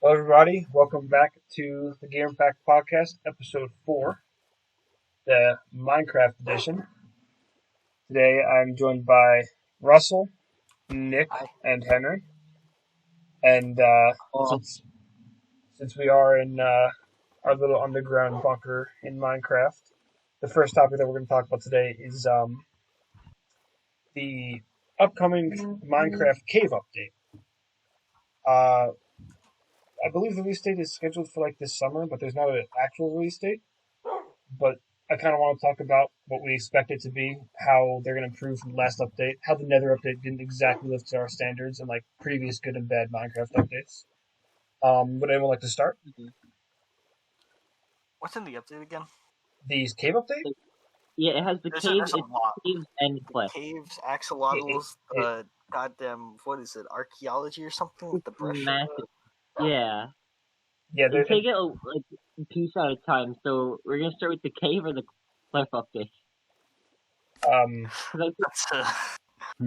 Hello, everybody. Welcome back to the Game Fact Podcast, Episode 4, the Minecraft edition. Today I'm joined by Russell, Nick, Hi. and Henry. And Oh, since we are in our little underground bunker in Minecraft, the first topic that we're going to talk about today is the upcoming Minecraft Cave update. I believe the release date is scheduled for this summer, but there's not an actual release date. But I kind of want to talk about what we expect it to be, how they're going to improve from the last update, how the Nether update didn't exactly live to our standards, and previous good and bad Minecraft updates. Would anyone like to start? What's in the update again? The cave update? Yeah, it has the caves, There's a lot. caves and cliffs. Caves, axolotls, goddamn, what is it, archaeology or something with the brush? Massive. Yeah. Yeah, We take it a piece at a time. So we're gonna start with the cave or the cliff update. That's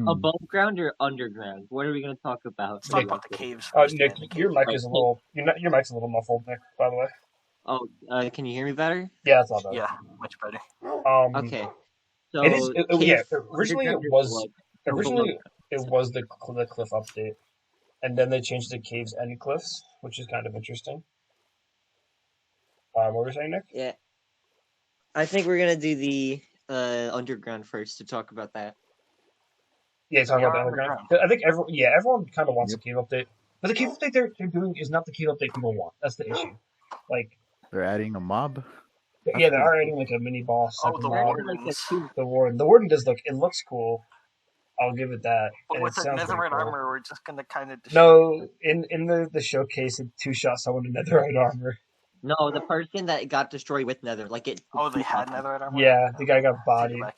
Above ground or underground? What are we gonna talk about? let's talk about the caves Oh, first. Nick, the your caves. mic is a little your mic's a little muffled, Nick. By the way. Oh, can you hear me better? Yeah, that's all better. Yeah, much better. Okay. So It is. cave, Originally it underground was. is Originally it was the cliff update, and then they changed the caves and cliffs, which is kind of interesting. What were you saying, Nick? Yeah. I think we're gonna do the underground first to talk about that. Yeah, talking Yeah, about the underground. I think everyone kind of wants a cave update, but the cave update they're doing is not the cave update people want. That's the issue. They're adding a mob. Yeah, they're adding a mini boss. Oh, the mob. wardens. The warden. The warden does look. It looks cool. I'll give it that. But and with it the sounds pretty netherite cool. armor, we're just gonna kind of. No, in the showcase, it two-shot someone in netherite armor. No, the person that got destroyed with nether, Oh, they had netherite armor. Yeah, the guy got Take it bodied. back.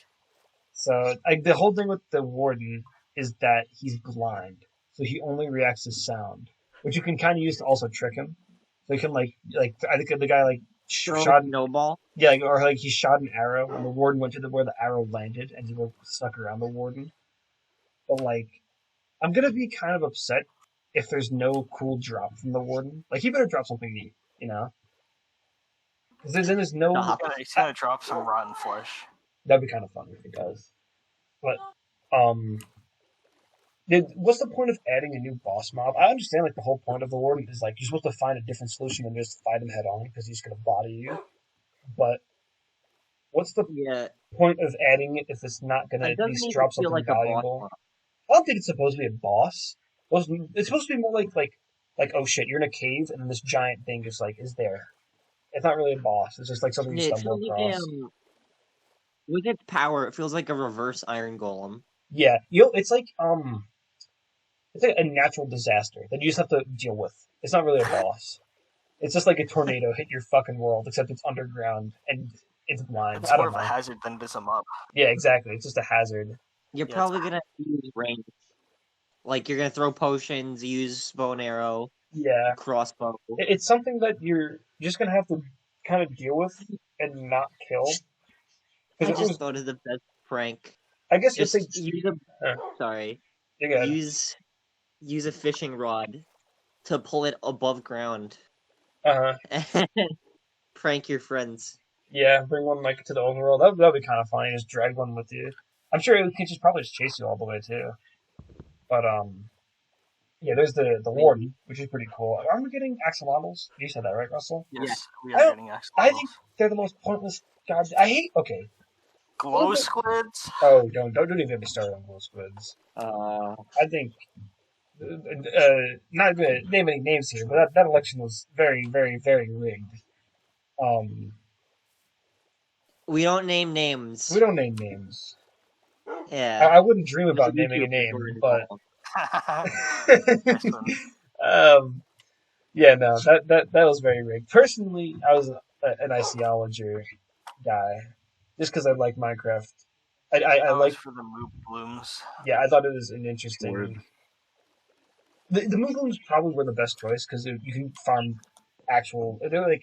So the whole thing with the warden is that he's blind, so he only reacts to sound, which you can kind of use to also trick him. So you can I think the guy shot snowball. Yeah, or he shot an arrow and the warden went to where the arrow landed and he stuck around the warden. But I'm gonna be kind of upset if there's no cool drop from the warden. He better drop something neat, you know. Because then there's no. He's gonna drop some rotten flesh. That'd be kind of funny if he does. But what's the point of adding a new boss mob? I understand the whole point of the warden is you're supposed to find a different solution than just fight him head on because he's gonna body you. But what's the point of adding it if it's not gonna at least drop something valuable? I don't think it's supposed to be a boss. It's supposed to be more like oh shit, you're in a cave and then this giant thing just is there. It's not really a boss. It's just something you stumble across. With its power, it feels like a reverse Iron Golem. Yeah, it's like a natural disaster that you just have to deal with. It's not really a boss. It's just like a tornado hit your fucking world, except it's underground and it's blind. It's more of a hazard than it is a mob. Yeah, exactly. It's just a hazard. You're probably gonna use range. You're gonna throw potions, use bow and arrow. Yeah. Crossbow. It's something that you're just gonna have to kind of deal with and not kill. I just thought of the best prank. I guess just use a sorry. Use a fishing rod to pull it above ground. And prank your friends. Yeah, bring one to the overworld. That'd be kind of funny. Just drag one with you. I'm sure it could probably just chase you all the way too. But yeah, there's the warden, which is pretty cool. Aren't we getting axolotls? You said that right, Russell? Yes, we are getting axolotls. I think they're the most pointless gods. I hate. Okay. Glow squids. Oh, don't even get me started on glow squids. I think. Not going to name any names here, but that election was very, very, very rigged. We don't name names. We don't name names. Yeah. I wouldn't dream about naming a name, but. Yeah, no, that was very rigged. Personally, I was an Iceologer guy, just because I like Minecraft. I like for the moon blooms. Yeah, I thought it was an interesting. Word. The moon blooms probably were the best choice because you can farm actual. They're it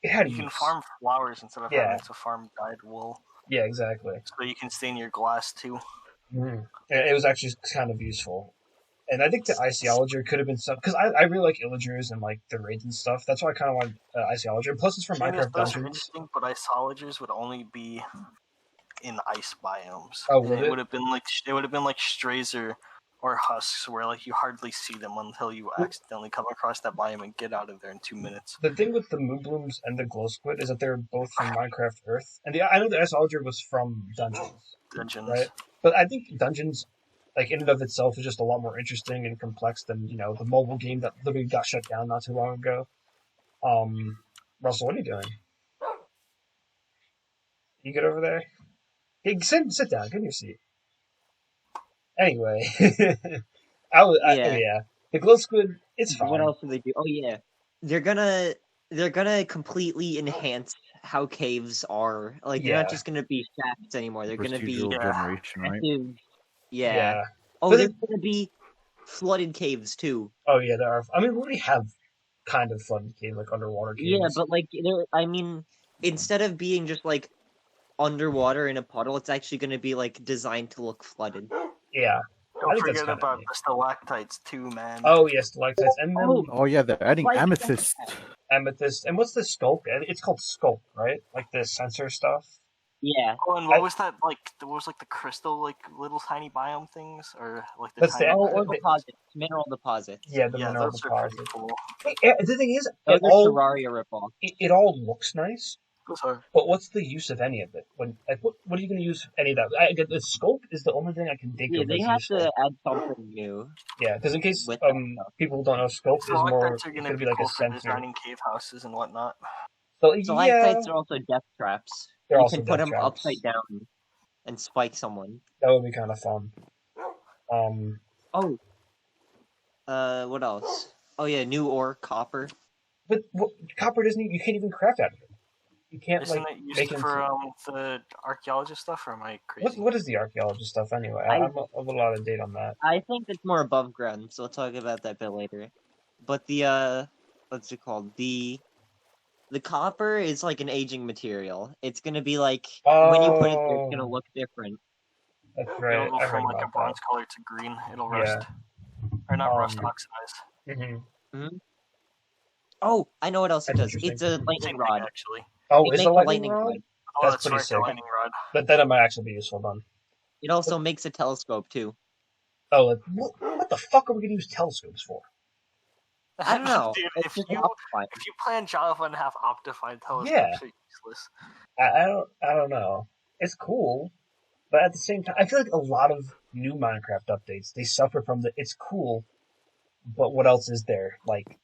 had. You can farm flowers instead of having to farm dyed wool. Yeah, exactly. So you can stain your glass too. Mm-hmm. It was actually kind of useful. And I think the Iceologer could have been some because I really like Illagers and like the raids and stuff. That's why I kind of want Iceologer. And plus, it's from Minecraft Dungeons. But Iceologers would only be in ice biomes. Oh, it would have been like strays or husks, where like you hardly see them until you accidentally come across that biome and get out of there in 2 minutes. The thing with the Moonblooms and the Glow Squid is that they're both from Minecraft Earth, and I know the Iceologer was from Dungeons, right? But I think Dungeons, like in and of itself, is just a lot more interesting and complex than the mobile game that literally got shut down not too long ago. Russell, what are you doing? You get over there? Hey, sit down. Get in your seat. Anyway, yeah. The Glow Squid, it's fine. What else do they do? Oh yeah, they're gonna completely enhance how caves are. Like they're not just gonna be shafts anymore. They're gonna be generation, right? Yeah. Oh, there's gonna be flooded caves too. Oh yeah, there are. I mean, we already have kind of flooded caves, like underwater caves. Yeah, but like instead of being just like underwater in a puddle, it's actually gonna be like designed to look flooded. Yeah. Don't forget about the stalactites too, man. Oh yeah, stalactites, and then yeah, they're adding amethyst. Amethyst, and what's the sculpt? It's called sculpt, right? Like the sensor stuff. Yeah. Oh, and what was that like? What was like the crystal, like little tiny biome things, or like the deposits, mineral deposits. Yeah, the mineral deposits. Cool. The thing is, Terraria ripoff. It all looks nice. Sorry. But what's the use of any of it? What are you going to use any of that? The scope is the only thing I can think of. Yeah, they have to add something new. Yeah, because in case people don't know, scope is more going to be like a sensor. Designing cave houses and whatnot. So stalactites are also death traps. You can put them upside down and spike someone. That would be kind of fun. What else? Oh yeah, new ore, copper. But copper you can't even craft out of it. You can't Isn't it used for the archaeologist stuff, or am I crazy? What is the archaeologist stuff anyway? I'm a little out of date on that. I think it's more above ground, so we'll talk about that a bit later. But the what's it called? The copper is like an aging material. It's gonna be like when you put it there, it's gonna look different. That's right. It'll go from like a bronze color to green. It'll rust, or not rust, oxidize. Oh, I know what else it does. It's a lightning rod. Actually. Oh, it's a lightning rod? Oh, that's pretty sick. Lightning rod. But that might actually be useful then. It also makes a telescope too. Oh, what the fuck are we gonna use telescopes for? I don't know. Dude, if you plan Java and have optified telescopes, are useless. I don't know. It's cool, but at the same time, I feel like a lot of new Minecraft updates they suffer from it's cool, but what else is there? Like,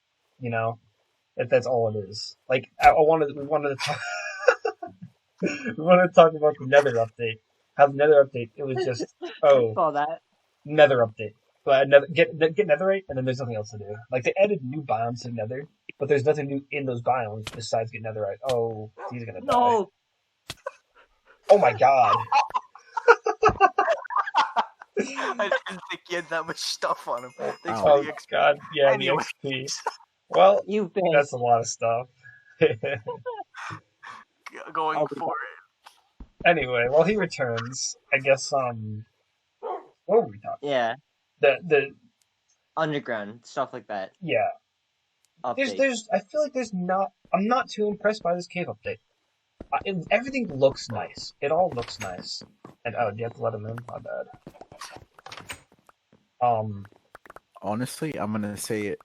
that's all it is. Like we wanted to talk. We wanted to talk about the Nether update. How the Nether update, it was just I saw that. Nether update. But get netherite, and then there's nothing else to do. Like, they added new biomes to Nether, but there's nothing new in those biomes besides get netherite. Oh, he's gonna die. Oh my god. I didn't think he had that much stuff on him. Thanks for the XP. God, yeah, anyway. The XP. Well, that's a lot of stuff. Going for it. Anyway, while he returns, I guess, what were we talking? Yeah. The underground stuff like that. Yeah. There's I feel like I'm not too impressed by this cave update. Everything looks nice. It all looks nice. And do you have to let him in? My bad. Honestly, I'm gonna say it.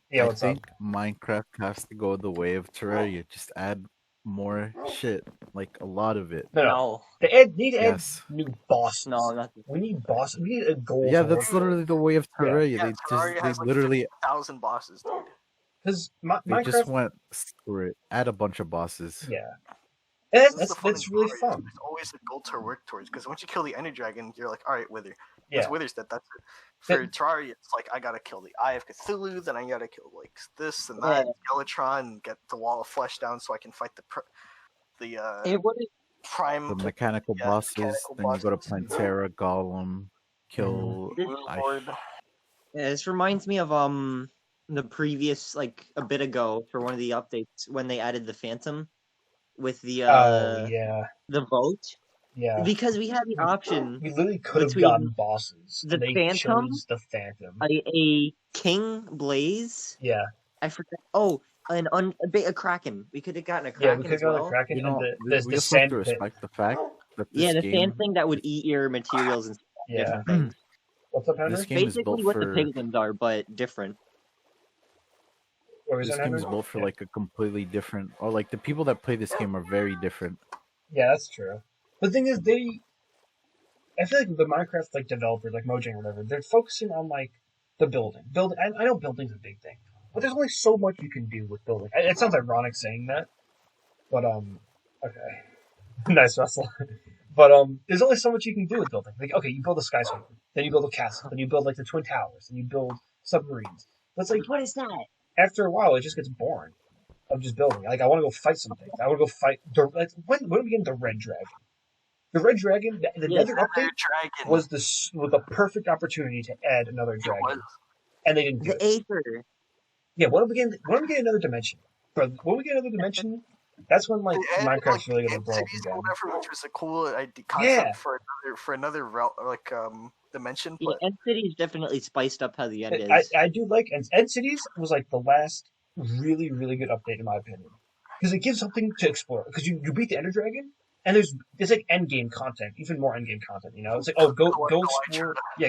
Yeah, I think Minecraft has to go the way of Terraria. Just add more shit, like a lot of it. No. They need to add new bosses. No, not we need bosses. We need a goal. Yeah, that's literally the way of Terraria. They literally 1,000 bosses, dude. Because Minecraft just went screw it. Add a bunch of bosses. Yeah. That's really fun. There's always a goal to work towards, because once you kill the Ender Dragon, you're like, alright, Wither. Yeah. Once Wither's dead, that's it. For Terraria, it's like, I gotta kill the Eye of Cthulhu, then I gotta kill, like, this and that, Skeletron, and get the Wall of Flesh down so I can fight the Prime... The mechanical bosses, then you go to Plantera, Golem, kill... Yeah, this reminds me of, the previous, like, a bit ago, for one of the updates, when they added the Phantom. With the the vote, Yeah. Because we had the option We literally could have between gotten bosses. the And they Phantom, chose the Phantom. a King Blaze. Yeah. I forgot. Oh, a Kraken. We could have gotten a Yeah, we Kraken could have as gotten the well. Kraken You and know, the we also have sand to pit. respect the fact that Yeah, this the sand game, thing that would eat your materials and Yeah. different things. What's up, Henry? this game is Basically, built what the for piglins are, but different. What was this that, game Henry? is built for Yeah. like a completely different, or like the people that play this game are very different. Yeah, that's true. But the thing is, I feel like the Minecraft like developers, like Mojang or whatever, they're focusing on like the building. Building. I know building's a big thing, but there's only so much you can do with building. It sounds ironic saying that, but okay, nice Russell. But there's only so much you can do with building. Like, okay, you build a skyscraper, then you build a castle, then you build like the twin towers, then you build submarines. But it's like What is that? after a while, it just gets boring of just building. Like, I want to go fight something. I want to go fight. Like, when are we getting the Red Dragon? The Red Dragon, the Yeah, Nether update Dragon. was the perfect opportunity to add another dragon, and they didn't do The it. Aether. Yeah, when are we getting another dimension? Bro, when we get another dimension, that's when like And, Minecraft's really gonna in blow up cities again. or whatever, which was a cool concept Yeah. for another dimension. Yeah, But End City's definitely spiced up how the end is. I do like End Cities was like the last really really good update in my opinion because it gives something to explore because you beat the Ender Dragon and there's like end game content, even more end game content. You know, it's like go explore,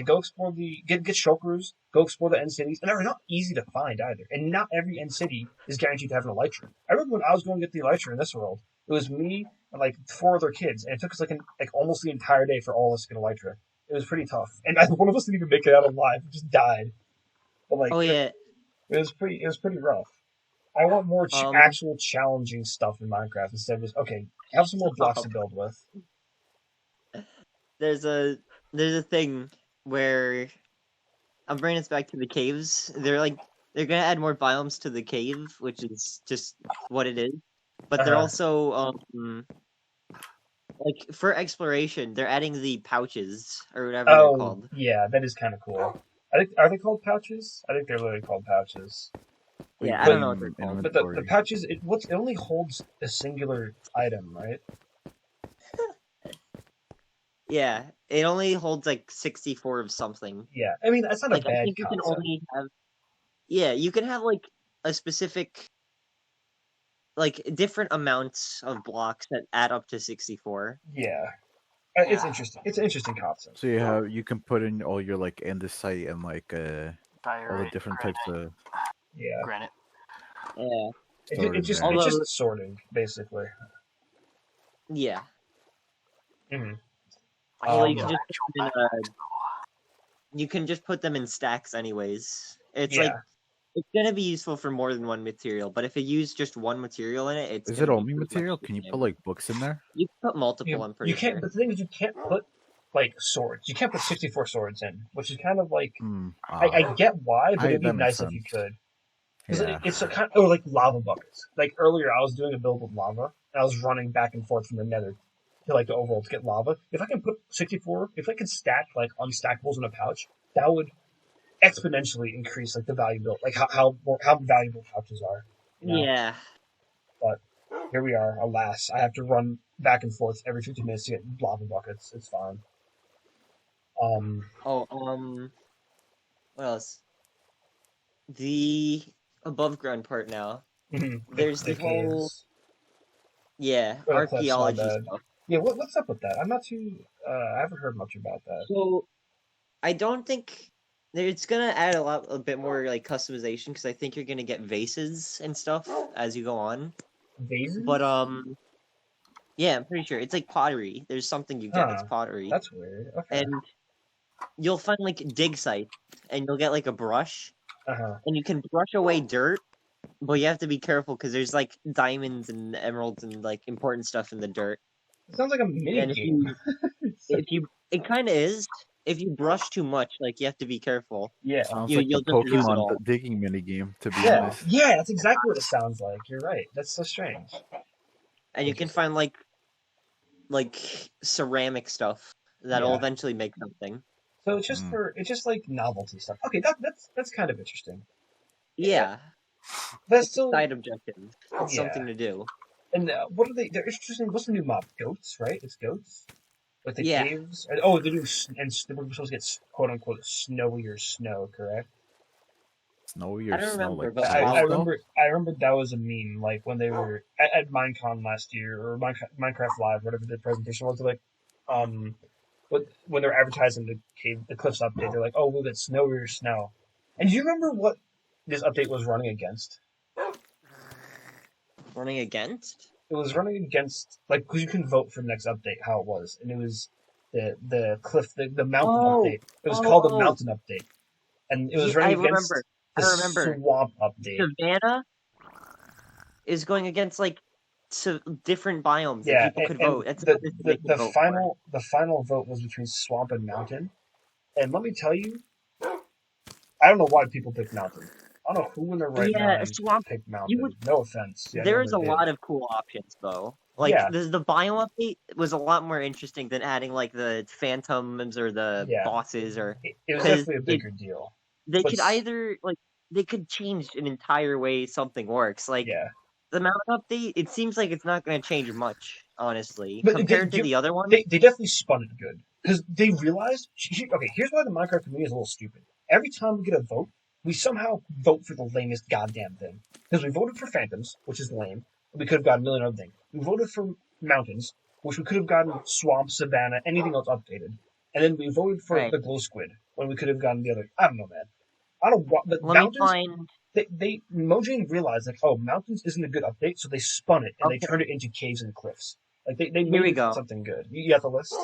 go explore get shulkers, go explore the end cities, and they're not easy to find either. And not every end city is guaranteed to have an elytra. I remember when I was going to get the elytra in this world, it was me and like 4 other kids, and it took us like almost the entire day for all of us to get elytra. It was pretty tough, and one of us didn't even make it out alive; we just died. But like, Oh yeah, it was pretty rough. I want more actual challenging stuff in Minecraft instead of just okay, have some more blocks to build with. there's a thing where I'm bringing us back to the caves. They're gonna add more biomes to the cave, which is just what it is. But they're also like for exploration, they're adding the pouches or whatever they're called. Yeah, that is kind of cool. I think are they called pouches? I think they're literally called pouches. Yeah, I don't know what they're called. But the pouches, it only holds a singular item, right? Yeah, it only holds like 64 of something. Yeah, I mean that's not like, a bad I think concept. You can only have. Yeah, you can have like a specific, like different amounts of blocks that add up to 64. Yeah, it's interesting. It's an interesting concept. So you can put in all your like andesite and like all the different types of granite. Yeah. It's just sorting basically. Yeah. Mm-hmm. You can just put them in stacks anyways. It's like it's gonna be useful for more than one material, but if you use just one material in it, is it only material? Can you put like books in there? You can put multiple. I'm pretty sure. But the thing is, you can't put like swords. You can't put 64 swords in, which is kind of like I get why, but it'd be nice if you could. Because it's a kind of, or like lava buckets. Like earlier, I was doing a build with lava, and I was running back and forth from the Nether to like the overworld to get lava. If I can put 64, if I can stack like unstackables in a pouch, that would exponentially increase like the value built, like how valuable pouches are. You know? Yeah. But here we are. Alas, I have to run back and forth every 50 minutes to get lava buckets. It's fine. What else? The above ground part now. There's the whole archaeology stuff. Yeah, what's up with that? I'm not too. I haven't heard much about that. So, I don't think it's gonna add a bit more like customization because I think you're gonna get vases and stuff as you go on. Vases? But yeah, I'm pretty sure it's like pottery. There's something you get that's pottery. That's weird. Okay. And you'll find like dig sites, and you'll get like a brush, and you can brush away dirt. But you have to be careful because there's like diamonds and emeralds and like important stuff in the dirt. It sounds like a mini game. It kind of is. If you brush too much, like you have to be careful. Yeah, sounds like the Pokemon digging mini game. To be honest. Yeah, that's exactly what it sounds like. You're right. That's so strange. And you can find like ceramic stuff that'll eventually make something. So it's just like novelty stuff. Okay, that's kind of interesting. Yeah. That's still side objective. It's something to do. And what are they? They're interesting. What's the new mob? Goats, right? It's goats. Like the caves. Oh, they do, and we're supposed to get quote unquote snowier snow, correct? Snowy I or don't snow, remember, like but snow I snow? remember that was a meme. Like when they were at Minecon last year or Minecraft Live, whatever the presentation was. They're like, when they're advertising the Cliffs update, they're like, oh, we'll get snowier snow. And do you remember what this update was running against? Running against? It was running against, like, because you can vote for the next update how it was, and it was the mountain update. It was called the mountain update, and it was I running remember. against the swamp update. Savannah is going against like different biomes that Yeah, people could and vote. That's the final vote was between swamp and mountain, and let me tell you, I don't know why people picked mountain. I don't know who in their right mind swamp. picked mountain. No offense. Yeah, There is a lot of cool options though. Like the biome update was a lot more interesting than adding like the phantoms or the bosses or. It was definitely a bigger deal. They could either they could change an entire way something works. Like the mountain update, it seems like it's not going to change much, honestly, but compared to the other one. They definitely spun it good because they realized. Okay, here's why the Minecraft community is a little stupid. Every time we get a vote, we somehow vote for the lamest goddamn thing. Because we voted for phantoms, which is lame. We could have gotten a million other things. We voted for mountains, which we could have gotten swamp, savanna, anything else updated. And then we voted for the glow squid when we could have gotten the other. I don't know, man. I don't want the mountains. Mojang realized like, oh, mountains isn't a good update, so they spun it and they turned it into caves and cliffs. Like they made something good. You got the list?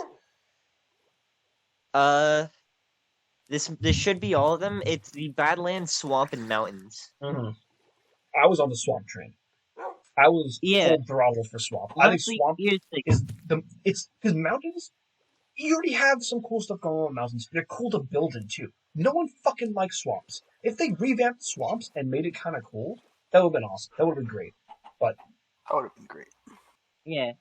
This should be all of them. It's the Badlands, Swamp, and Mountains. Mm-hmm. I was on the Swamp train. I was full throttle for Swamp. Honestly, I think Swamp it's because mountains. You already have some cool stuff going on in mountains. They're cool to build in too. No one fucking likes swamps. If they revamped swamps and made it kind of cool, that would have been awesome. That would have been great. But that would have been great. Yeah.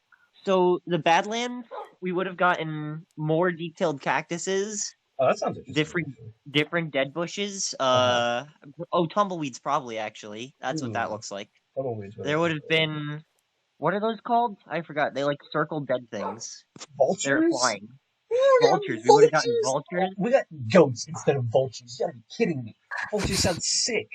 So the Badlands, we would have gotten more detailed cactuses. Oh, that sounds interesting. Different dead bushes. Tumbleweeds probably actually. That's what that looks like. Tumbleweeds. There would have been. What are those called? I forgot. They like circle dead things. Vultures. They're flying. Vultures. We would have gotten vultures. We got goats instead of vultures. You gotta be kidding me. Vultures sound sick.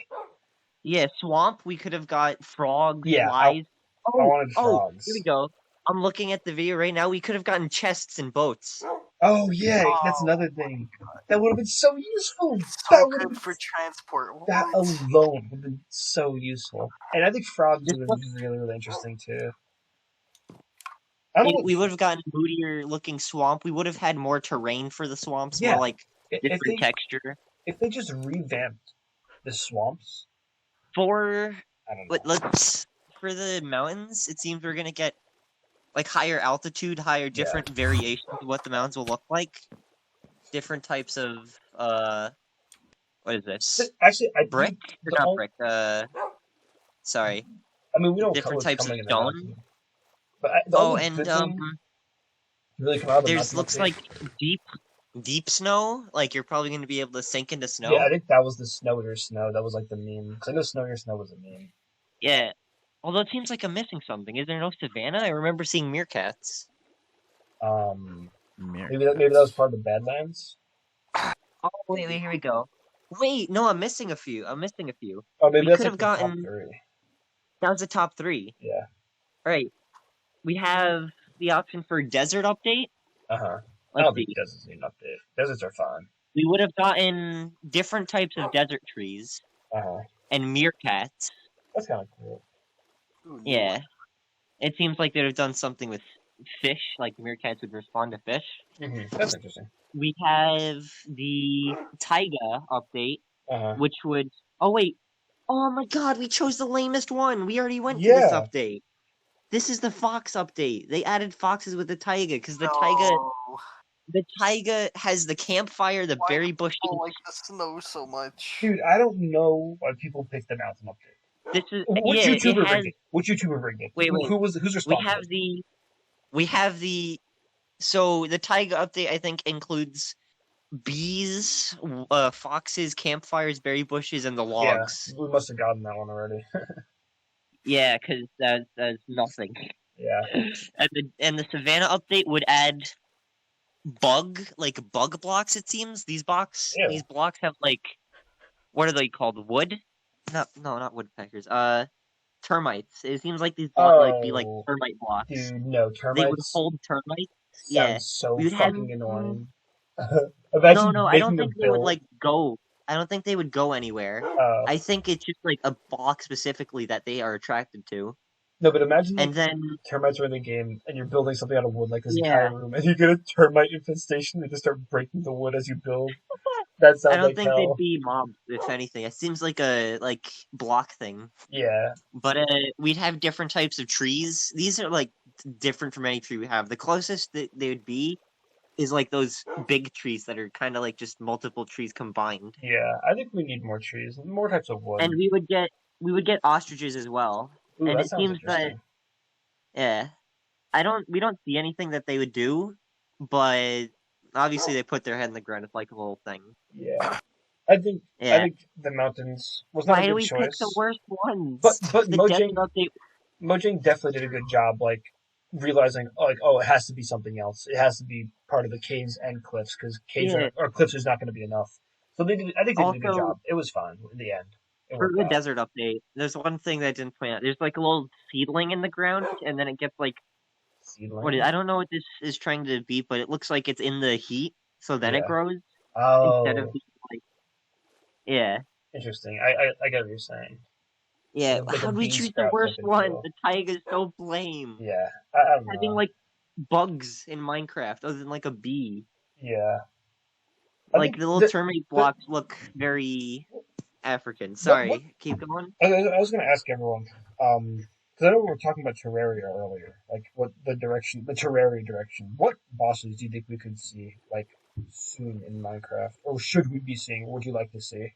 Yeah, swamp. We could have got frogs. Yeah, flies. I wanted frogs. Here we go. I'm looking at the video right now. We could have gotten chests and boats. Oh yeah, that's another thing. That would have been so useful. So good for transport. That alone would have been so useful. And I think frogs would have been really, really interesting too. We would have gotten a moodier looking swamp. We would have had more terrain for the swamps, more like different texture. If they just revamped the swamps. I don't know. For the mountains, it seems we're gonna get like higher altitude, different variations of what the mountains will look like. Different types of what is this? Actually, brick? Not brick. Sorry. I mean, we don't different types of stone. But really there's looks like deep snow. Like you're probably going to be able to sink into snow. Yeah, I think that was the snowier snow. That was like the meme. Because I know snowier snow was a meme. Yeah. Although it seems like I'm missing something. Is there no savannah? I remember seeing meerkats. Maybe that was part of the Badlands. Oh wait, here we go. Wait, no, I'm missing a few. Oh, maybe we that's could have gotten. Top 3. That was the top 3. Yeah. All right. We have the option for desert update. I don't think deserts need an update. Deserts are fine. We would have gotten different types of desert trees. And meerkats. That's kind of cool. Yeah. It seems like they'd have done something with fish, like meerkats would respond to fish. That's interesting. We have the taiga update, which would... Oh, wait. Oh, my God, we chose the lamest one. We already went to this update. This is the fox update. They added foxes with the taiga, because the taiga has the campfire, the berry bushes. I don't like the snow so much. Dude, I don't know why people picked the mountain update. This is Which YouTuber rigged it? Wait. Who's responsible? We have the. So the taiga update, I think, includes bees, foxes, campfires, berry bushes, and the logs. Yeah, we must have gotten that one already. Yeah, because that's nothing. Yeah. And the savannah update would add bug blocks. It seems these blocks have like, what are they called? Wood? No, not woodpeckers. Termites. It seems like these be like termite blocks. Dude, no, termites. They would hold termites. Sounds so fucking annoying. No, I don't think they would like go. I don't think they would go anywhere. I think it's just like a block specifically that they are attracted to. No, but imagine and then termites are in the game and you're building something out of wood like this entire room and you get a termite infestation and just start breaking the wood as you build. That sounds I don't like think hell. they'd be mobs, if anything. It seems like a block thing. Yeah. But we'd have different types of trees. These are like different from any tree we have. The closest that they would be is like those big trees that are kind of like just multiple trees combined. Yeah, I think we need more trees, more types of wood. And we would get ostriches as well. Ooh, and that it sounds seems that we don't see anything that they would do, but obviously they put their head in the ground. It's like a little thing. Yeah. I think the mountains was not a good choice. Why do we pick the worst ones? But Mojang definitely did a good job, like realizing, like, it has to be something else. It has to be part of the caves and cliffs because caves or cliffs is not going to be enough. So they did. I think they did a good job. It was fun in the end. For the desert update, there's one thing that I didn't point out. There's like a little seedling in the ground, and then it gets like seedling. I don't know what this is trying to be, but it looks like it's in the heat, so then it grows. Instead of being Interesting. I get what you're saying. Yeah, how'd we choose the worst one? The tiger's so lame. Yeah, I don't know. Having like bugs in Minecraft other than like a bee. Yeah. Like the little termite blocks look very African. Sorry, keep going. I was going to ask everyone, because I know we were talking about Terraria earlier, like what the Terraria direction. What bosses do you think we could see like soon in Minecraft, or should we be seeing? What would you like to see?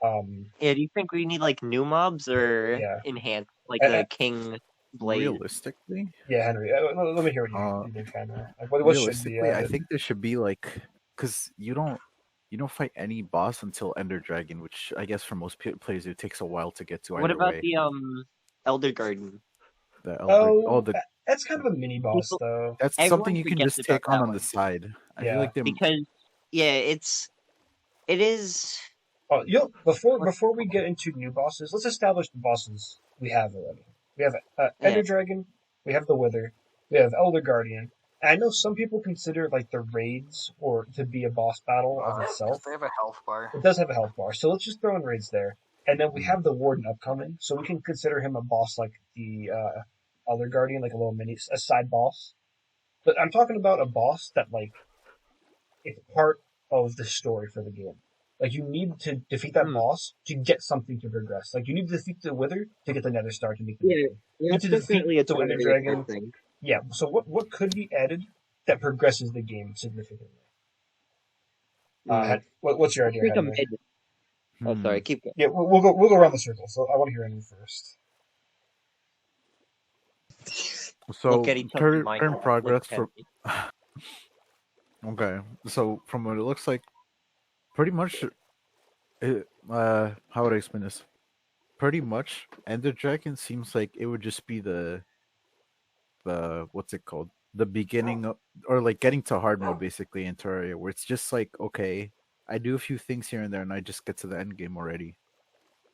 Do you think we need like new mobs or enhanced, like the King Blade? Realistically, Henry. Let me hear what you think, Henry. Like, what should be added? I think there should be like, because you don't fight any boss until Ender Dragon, which I guess for most players it takes a while to get to. What about the Elder Garden? That's kind of a mini boss though. That's something you can just take on the side. I feel like because it is. Oh, before we get into new bosses, let's establish the bosses we have already. We have Ender Dragon, we have the Wither, we have Elder Guardian. And I know some people consider like the raids to be a boss battle of itself. They have a health bar. It does have a health bar, so let's just throw in raids there. And then we have the Warden upcoming, so we can consider him a boss like the Elder Guardian, like a side boss. But I'm talking about a boss that like it's part of the story for the game. Like, you need to defeat that boss to get something to progress. Like, you need to defeat the Wither to get the Nether Star to make the game. You need to defeat the Ender Dragon. Yeah, so what could be added that progresses the game significantly? What's your idea? Oh, sorry, keep going. Yeah, we'll go around the circle, so I want to hear Henry first. So, current progress for... Okay, so from what it looks like, pretty much, how would I explain this? Pretty much, Ender Dragon seems like it would just be the what's it called? The beginning of, or like getting to hard mode basically in Terraria, where it's just like, okay, I do a few things here and there, and I just get to the end game already.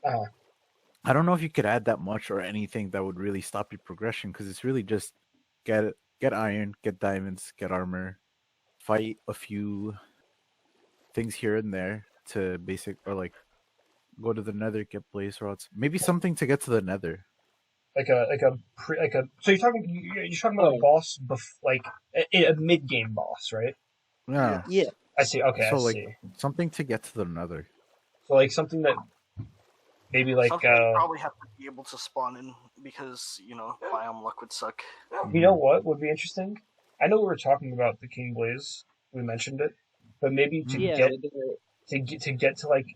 I don't know if you could add that much or anything that would really stop your progression, because it's really just get iron, get diamonds, get armor, fight a few things here and there to go to the Nether, get blaze rods, maybe something to get to the Nether. So you're talking about a boss, like a mid game boss, right? Yeah. Yeah. I see. Okay. So I see. Something to get to the Nether. So like something that maybe like something you probably have to be able to spawn in because biome luck would suck. You know what would be interesting? I know we were talking about the King Blaze. We mentioned it, but maybe to get to like,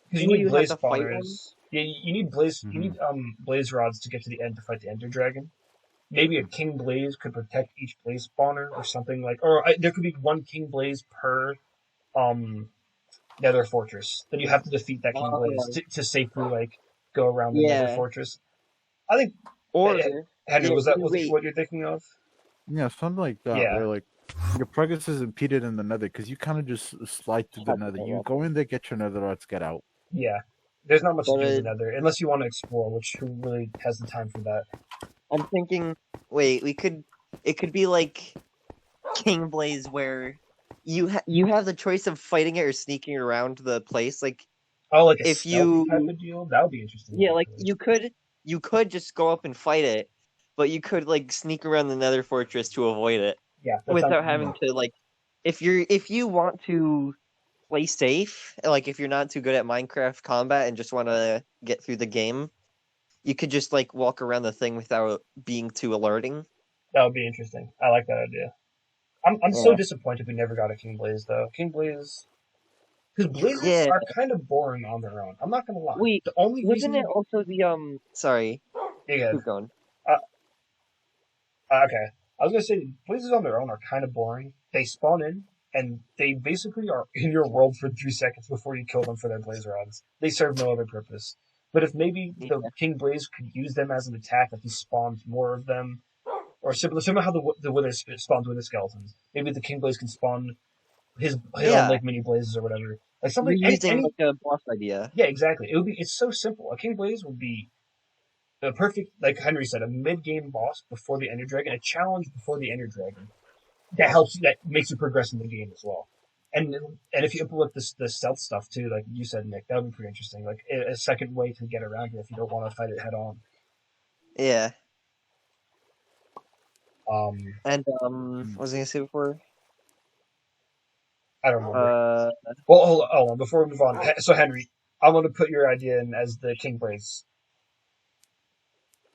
because you need blaze spawners. Yeah, you need blaze. Mm-hmm. You need blaze rods to get to the end to fight the Ender Dragon. Maybe a King Blaze could protect each blaze spawner or something like, there could be one King Blaze per Nether Fortress. Then you have to defeat that King Blaze to safely go around the Nether Fortress. I think. Henry, was that what you're thinking of? Yeah, something like that. Yeah. Where your progress is impeded in the nether because you kind of just slide through the nether. You go in there, get your nether rods, get out. Yeah. There's not much to do in the nether, unless you want to explore, which who really has the time for that? I'm thinking, wait, it could be like King Blaze where you have the choice of fighting it or sneaking around the place. Like, like a if stealthy type of deal? That would be interesting. Yeah, like you could just go up and fight it, but you could like sneak around the Nether Fortress to avoid it. Yeah, without having to like, if you want to play safe, like if you're not too good at Minecraft combat and just want to get through the game, you could just like walk around the thing without being too alerting. That would be interesting. I like that idea. I'm so disappointed we never got a King Blaze though. King Blaze, because blazes are kind of boring on their own. I'm not gonna lie. Wait, the only wasn't reason... it also the Sorry, keep going. Okay, I was gonna say blazes on their own are kind of boring. They spawn in and they basically are in your world for 3 seconds before you kill them for their blaze rods. They serve no other purpose. But if maybe the King Blaze could use them as an attack, if he spawns more of them, or similar how the Wither spawns Wither skeletons. Maybe the King Blaze can spawn his own like mini blazes or whatever. Like something using like a boss idea. Yeah, exactly. It's so simple. A King Blaze would be a perfect, like Henry said, a mid-game boss before the Ender Dragon, a challenge before the Ender Dragon. That makes you progress in the game as well. And if you implement the stealth stuff too, like you said, Nick, that would be pretty interesting. Like a second way to get around it if you don't want to fight it head on. Yeah. What was I gonna say before? I don't remember. Well, hold on. Before we move on, so Henry, I want to put your idea in as the King Blaze.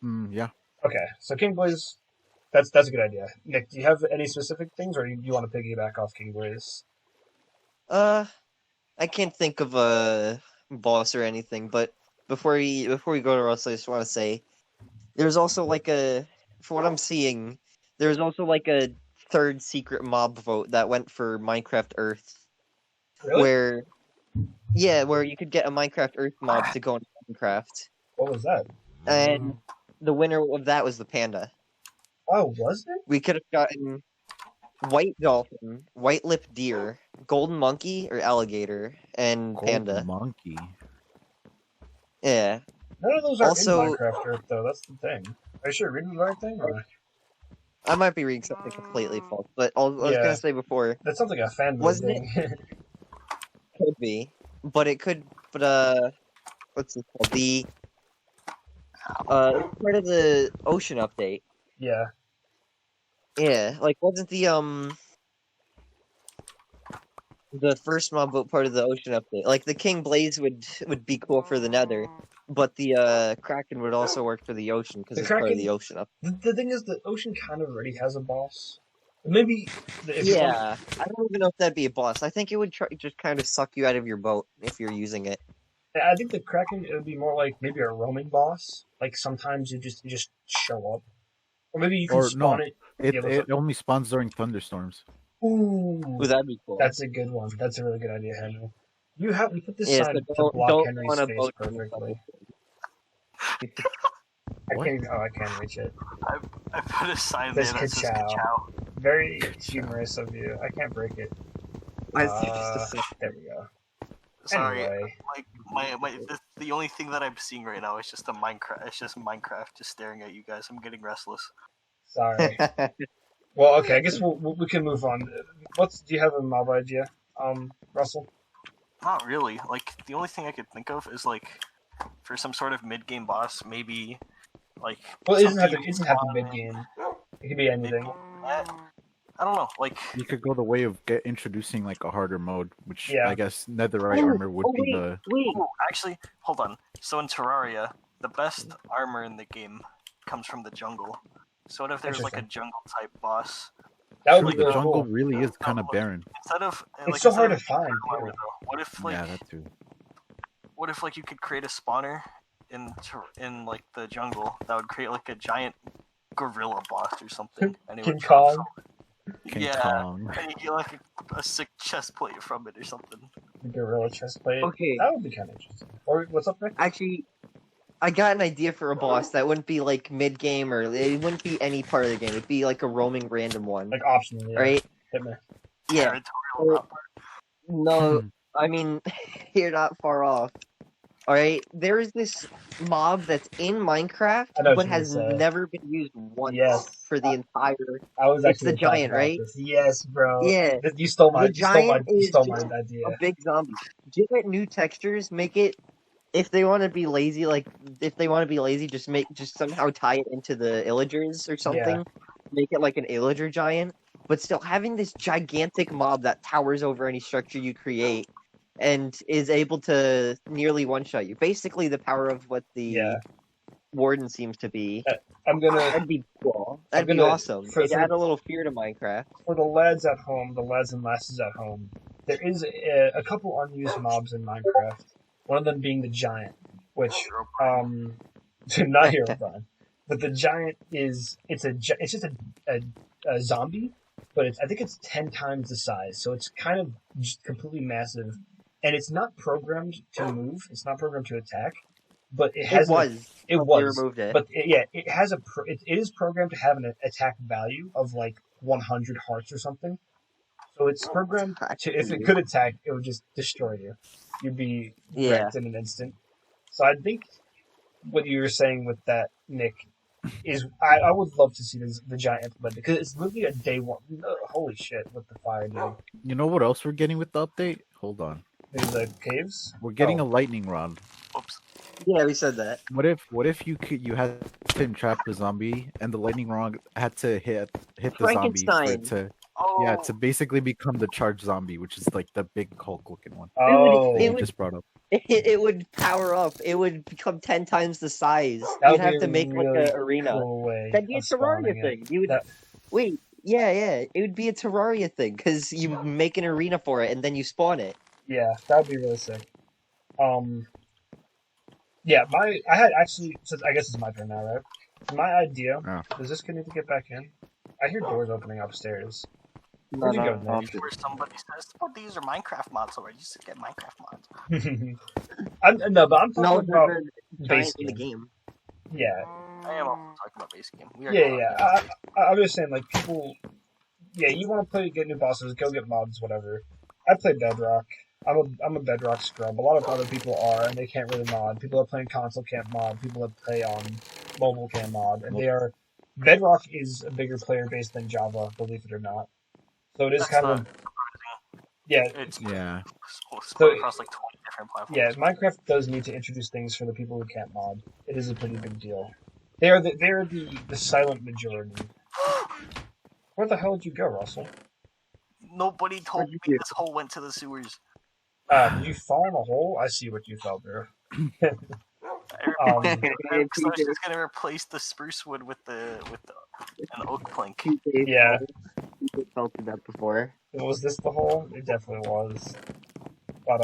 Yeah. Okay, so King Blaze, that's a good idea. Nick, do you have any specific things, or do you want to piggyback off King Blaze? I can't think of a boss or anything, but before we go to Russ, I just want to say there's also like for what I'm seeing, there's also like a third secret mob vote that went for Minecraft Earth. Really? Where you could get a Minecraft Earth mob to go into Minecraft. What was that? And the winner of that was the panda. Oh, was it? We could have gotten white dolphin, white-lipped deer, golden monkey or alligator, and panda. Golden monkey. Yeah. None of those are in Minecraft Earth, though. That's the thing. Are you sure you're reading the right thing? Or? I might be reading something completely false, but I was going to say before... That sounds like a fanboy thing. Could be. But it could... But, what's it called? It's part of the ocean update. Yeah. Yeah, like, wasn't the first mob vote part of the ocean update? Like, the King Blaze would be cool for the nether, but the Kraken would also work for the ocean, because it's part of the ocean update. The thing is, the ocean kind of already has a boss. Maybe... I don't even know if that'd be a boss. I think it would just kind of suck you out of your boat if you're using it. I think the Kraken, it would be more like maybe a roaming boss. Like, sometimes you just show up. Or maybe you can spawn it. It only spawns during thunderstorms. Ooh, that'd be cool. That's a good one. That's a really good idea, Henry. We put this sign to block Henry's face perfectly. I can't reach it. I put a sign there that says ka-chow. Very humorous of you. I can't break it. There we go. Sorry, anyway. the only thing that I'm seeing right now is just Minecraft. It's just Minecraft just staring at you guys. I'm getting restless. Sorry. Well, okay. I guess we can move on. Do you have a mob idea, Russell? Not really. Like, the only thing I could think of is like for some sort of mid-game boss, maybe like. Well, it doesn't have to be mid-game. It could be anything. I don't know, like... You could go the way of introducing, like, a harder mode, which I guess netherite armor would be the... Actually, hold on. So in Terraria, the best armor in the game comes from the jungle. So what if there's, like, a jungle-type boss? That would be the jungle really is kind of barren. It's so hard to find. What if, like... Yeah, that too. What if, like, you could create a spawner in like, the jungle that would create, like, a giant gorilla boss or something? And it King Kong? And you get like a sick chest plate from it or something. Gorilla chest plate. Okay, that would be kind of interesting. Or what's up next? Actually, I got an idea for a boss that wouldn't be like mid game or it wouldn't be any part of the game. It'd be like a roaming random one. Like optional, yeah. Right? Hit me. Yeah. No, I mean, you're not far off. Alright, there is this mob that's in Minecraft, but has never been used once for the entire... I was It's actually the giant, right? this. Yes, bro. Yeah. You stole my idea. A big zombie. Give it new textures, make it... If they want to be lazy, just somehow tie it into the illagers or something. Yeah. Make it like an illager giant. But still, having this gigantic mob that towers over any structure you create and is able to nearly one-shot you. Basically the power of what the Warden seems to be. That'd be cool. That'd be awesome. It'd add a little fear to Minecraft. For the lads at home, the lads and lasses at home, there is a couple unused mobs in Minecraft. One of them being the giant, which not Herobrine, but the giant it's just a zombie, but I think it's 10 times the size, so it's kind of just completely massive, and it's not programmed to move. It's not programmed to attack, but it has. They removed it. But it has it is programmed to have an attack value of like 100 hearts or something. So it's programmed to, if it could attack, it would just destroy you. You'd be wrecked in an instant. So I think what you were saying with that, Nick, is I would love to see the giant implemented, because it's literally a day one. Holy shit, with the fire, dude. You know what else we're getting with the update? Hold on. The caves? We're getting a lightning rod. Oops. Yeah, we said that. What if you had to entrap the zombie and the lightning rod had to hit the zombie for it to basically become the charged zombie, which is like the big Hulk looking one. It just brought up. It would power up. It would become 10 times the size. You'd have to make like an arena. Cool, that'd be a Terraria thing. You would wait. Yeah. It would be a Terraria thing because you make an arena for it and then you spawn it. Yeah, that would be really sick. Yeah, I had actually, so I guess it's my turn now, right? My idea, does this kid need to get back in? I hear doors opening upstairs. Where'd you go, Nick? Where somebody says, these are Minecraft mods already. You should get Minecraft mods. I'm talking about base in the game. Yeah. I am also talking about base game. I'm just saying, like, people, you want to get new bosses, go get mods, whatever. I play Bedrock. I'm a Bedrock scrub. A lot of other people are, and they can't really mod. People that play on console can't mod. People that play on mobile can't mod, and Bedrock is a bigger player base than Java, believe it or not. So it is kind of split across like 20 different platforms. Yeah, Minecraft does need to introduce things for the people who can't mod. It is a pretty big deal. They are the silent majority. Where the hell did you go, Russell? Nobody told me this hole went to the sewers. Did you fall in a hole? I see what you fell, bro. I was just gonna replace the spruce wood with an oak plank. Yeah. You fell through that before. Was this the hole? It definitely was. But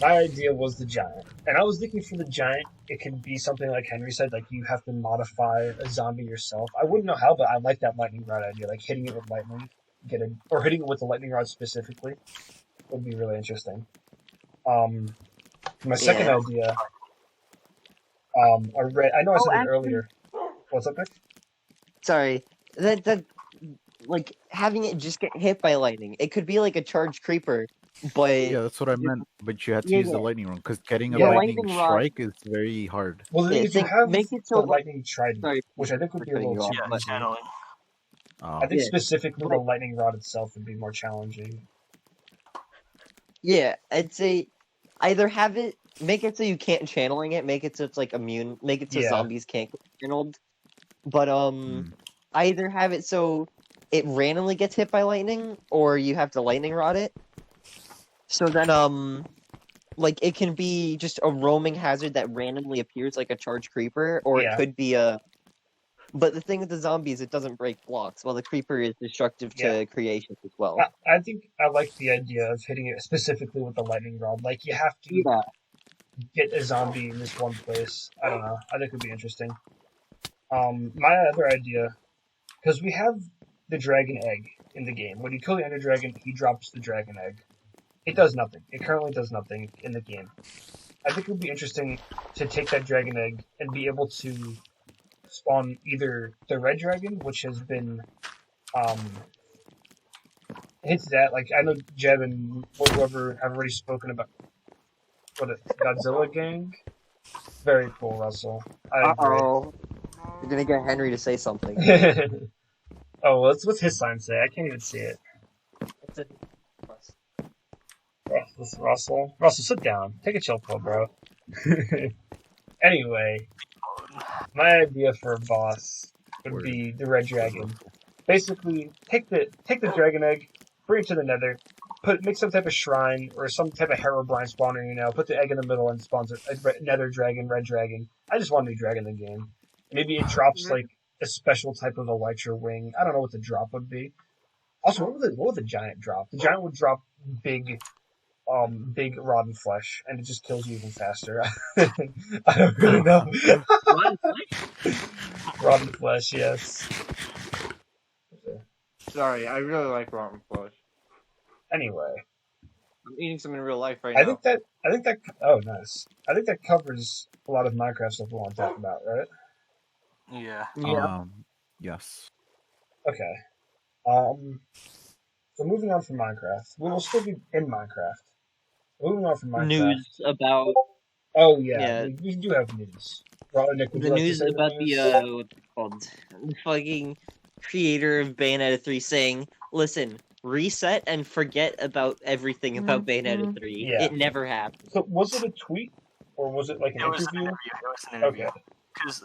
my idea was the giant, and I was thinking for the giant, it could be something like Henry said, like you have to modify a zombie yourself. I wouldn't know how, but I like that lightning rod idea, like hitting it with lightning, or hitting it with the lightning rod specifically, would be really interesting. My second idea. I know I said it earlier. What's up, Nick? Sorry, that like having it just get hit by lightning. It could be like a charged creeper, but that's what I meant. But you have to use the lightning rod because getting a lightning strike is very hard. Well, the thing is, make it so the lightning trident, which I think would be a little too easy. I think specifically the lightning rod itself would be more challenging. Yeah, I'd say either make it so you can't channeling it, make it so it's like immune, make it so zombies can't get channeled. But either have it so it randomly gets hit by lightning, or you have to lightning rod it. So then like it can be just a roaming hazard that randomly appears like a charged creeper, or it could be But the thing with the zombies, it doesn't break blocks, while the creeper is destructive to creation as well. I think I like the idea of hitting it specifically with the lightning rod. Like, you have to get a zombie in this one place. I don't know. I think it would be interesting. My other idea, because we have the dragon egg in the game. When you kill the ender dragon, he drops the dragon egg. It does nothing. It currently does nothing in the game. I think it would be interesting to take that dragon egg and be able to spawn either the red dragon, which has been Hints that, like, I know Jeb and whoever have already spoken about Godzilla Gang. Very cool, Russell. I agree. Uh-oh. You're gonna get Henry to say something. Oh, what's his sign say? I can't even see it. It's a... Russell, sit down. Take a chill pill, bro. Anyway, my idea for a boss would be the Red Dragon. Basically, take the dragon egg, bring it to the Nether, make some type of shrine or some type of Herobrine spawner. Put the egg in the middle and spawns a Nether dragon, Red Dragon. I just want a new dragon in the game. Maybe it drops like a special type of Elytra wing. I don't know what the drop would be. Also, what would the giant drop? The giant would drop big rotten flesh, and it just kills you even faster. I don't really know. Rotten flesh? Rotten flesh, yes. Sorry, I really like rotten flesh. Anyway, I'm eating some in real life right now. I think that. Oh, nice. I think that covers a lot of Minecraft stuff we want to talk about, right? Yeah. Yes. Okay. So moving on from Minecraft, we will still be in Minecraft. Moving on from Minecraft. News about. Oh yeah. We do have news. Nick, the news about the what's it called? The fucking creator of Bayonetta 3 saying, "Listen, reset and forget about everything about Bayonetta 3. Yeah. It never happened." So was it a tweet or was it like an interview? It was an interview. Okay. Because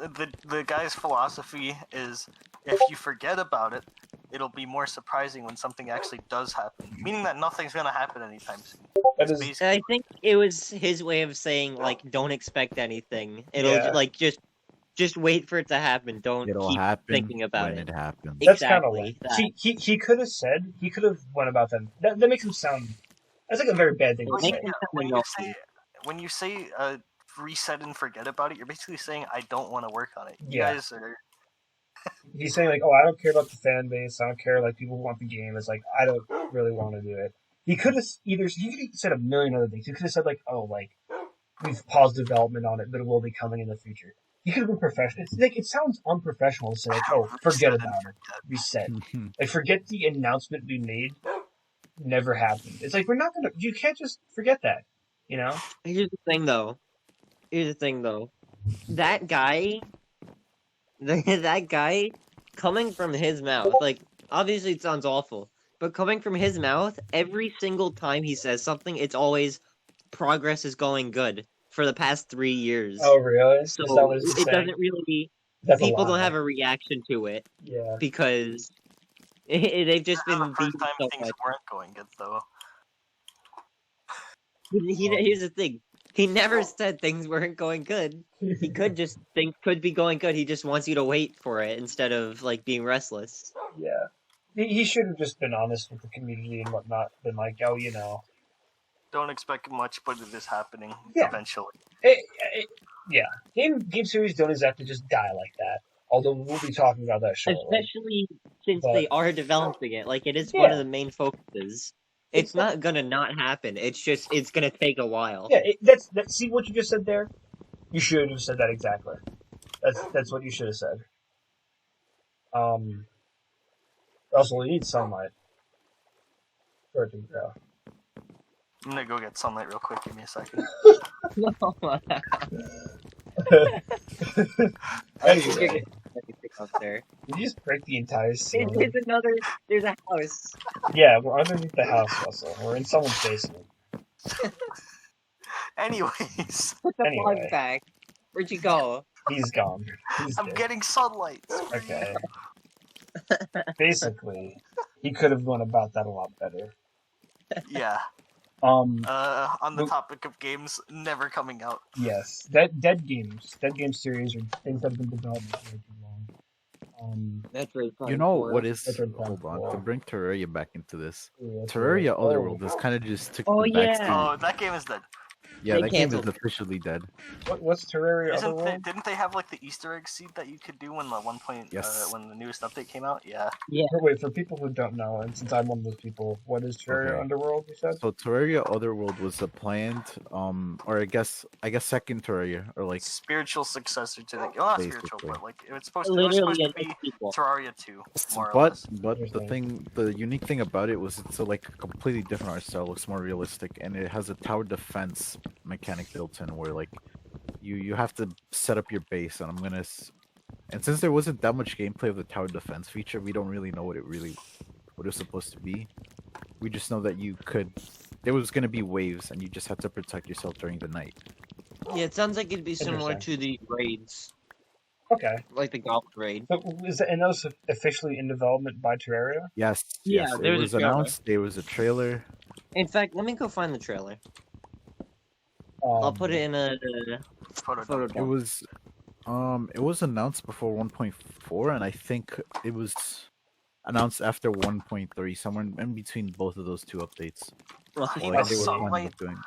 the guy's philosophy is, if you forget about it, it'll be more surprising when something actually does happen. Meaning that nothing's gonna happen anytime soon. I think it was his way of saying, like, don't expect anything. It'll like just wait for it to happen. Don't keep thinking about it happens. That's kind of like he could have said, he could have went about that. That makes him sound. That's like a very bad thing to say. When you say reset and forget about it, you're basically saying I don't want to work on it. You guys are. He's saying like, oh, I don't care about the fan base. I don't care like people who want the game. It's like I don't really want to do it. He could have said a million other things. He could have said like, oh, like we've paused development on it, but it will be coming in the future. He could have been professional. It's like it sounds unprofessional to say like, oh, forget about it, reset. Like forget the announcement we made. Never happened. It's like we're not gonna. You can't just forget that. Here's the thing, though. That guy, coming from his mouth, like, obviously it sounds awful, but coming from his mouth, every single time he says something, it's always, progress is going good, for the past 3 years. Oh, really? So, it doesn't really, people don't have a reaction to it. Yeah. Because they've just been beat so things weren't going good, though. Here's the thing. He never said things weren't going good. He could just think could be going good. He just wants you to wait for it instead of like being restless. Yeah, he should have just been honest with the community and whatnot. Been like, oh, don't expect much, but it is happening eventually. Yeah, game series don't exactly just die like that. Although we'll be talking about that shortly. Especially since they are developing it. Like it is one of the main focuses. It's not gonna not happen. It's gonna take a while. Yeah, that's see what you just said there? You should have said that exactly. That's what you should have said. Also, we need sunlight for it to grow. I'm gonna go get sunlight real quick. Give me a second. Anyway. Up there. Did you just break the entire ceiling? There's a house. Yeah, we're underneath the house, Russell. We're in someone's basement. Anyways. Put the plug back. Where'd you go? He's gone. I'm getting sunlight. Okay. Basically, he could have gone about that a lot better. Yeah. On the topic of games never coming out. Yes. Dead games series are things that have been developed for way too long. Metroid Prime. You know what is? Hold on, to bring Terraria back into this. Yeah, Terraria Otherworld is kind of just took Oh the backseat. Oh, that game is dead. Yeah, They that game is canceled. officially dead. What's Terraria Otherworld? Didn't they have like the Easter egg seed that you could do when the Yes. when the newest update came out? Yeah. Yeah. Wait, for people who don't know, and since I'm one of those people, what is Terraria Okay. Underworld? You said. So Terraria Otherworld was a planned, or I guess second Terraria, or like spiritual successor to the well, not basically. spiritual, but like it was supposed Literally to a be sequel. Terraria 2, more or less. But the unique thing about it was it's a like completely different art style. Looks more realistic, and it has a tower defense mechanic built in, where like you have to set up your base, and and since there wasn't that much gameplay of the tower defense feature, we don't really know what it was supposed to be. We just know that there was gonna be waves, and you just had to protect yourself during the night. Yeah, it sounds like it'd be similar to the raids. Okay. Like the golf raid. But is that officially in development by Terraria? Yes. Yeah, Yes. It there's a was trailer. announced. There was a trailer. In fact, let me go find the trailer. I'll put it in a photo It was announced before 1.4, and I think it was announced after 1.3, somewhere in between both of those two updates. Well, Like they were planning on doing.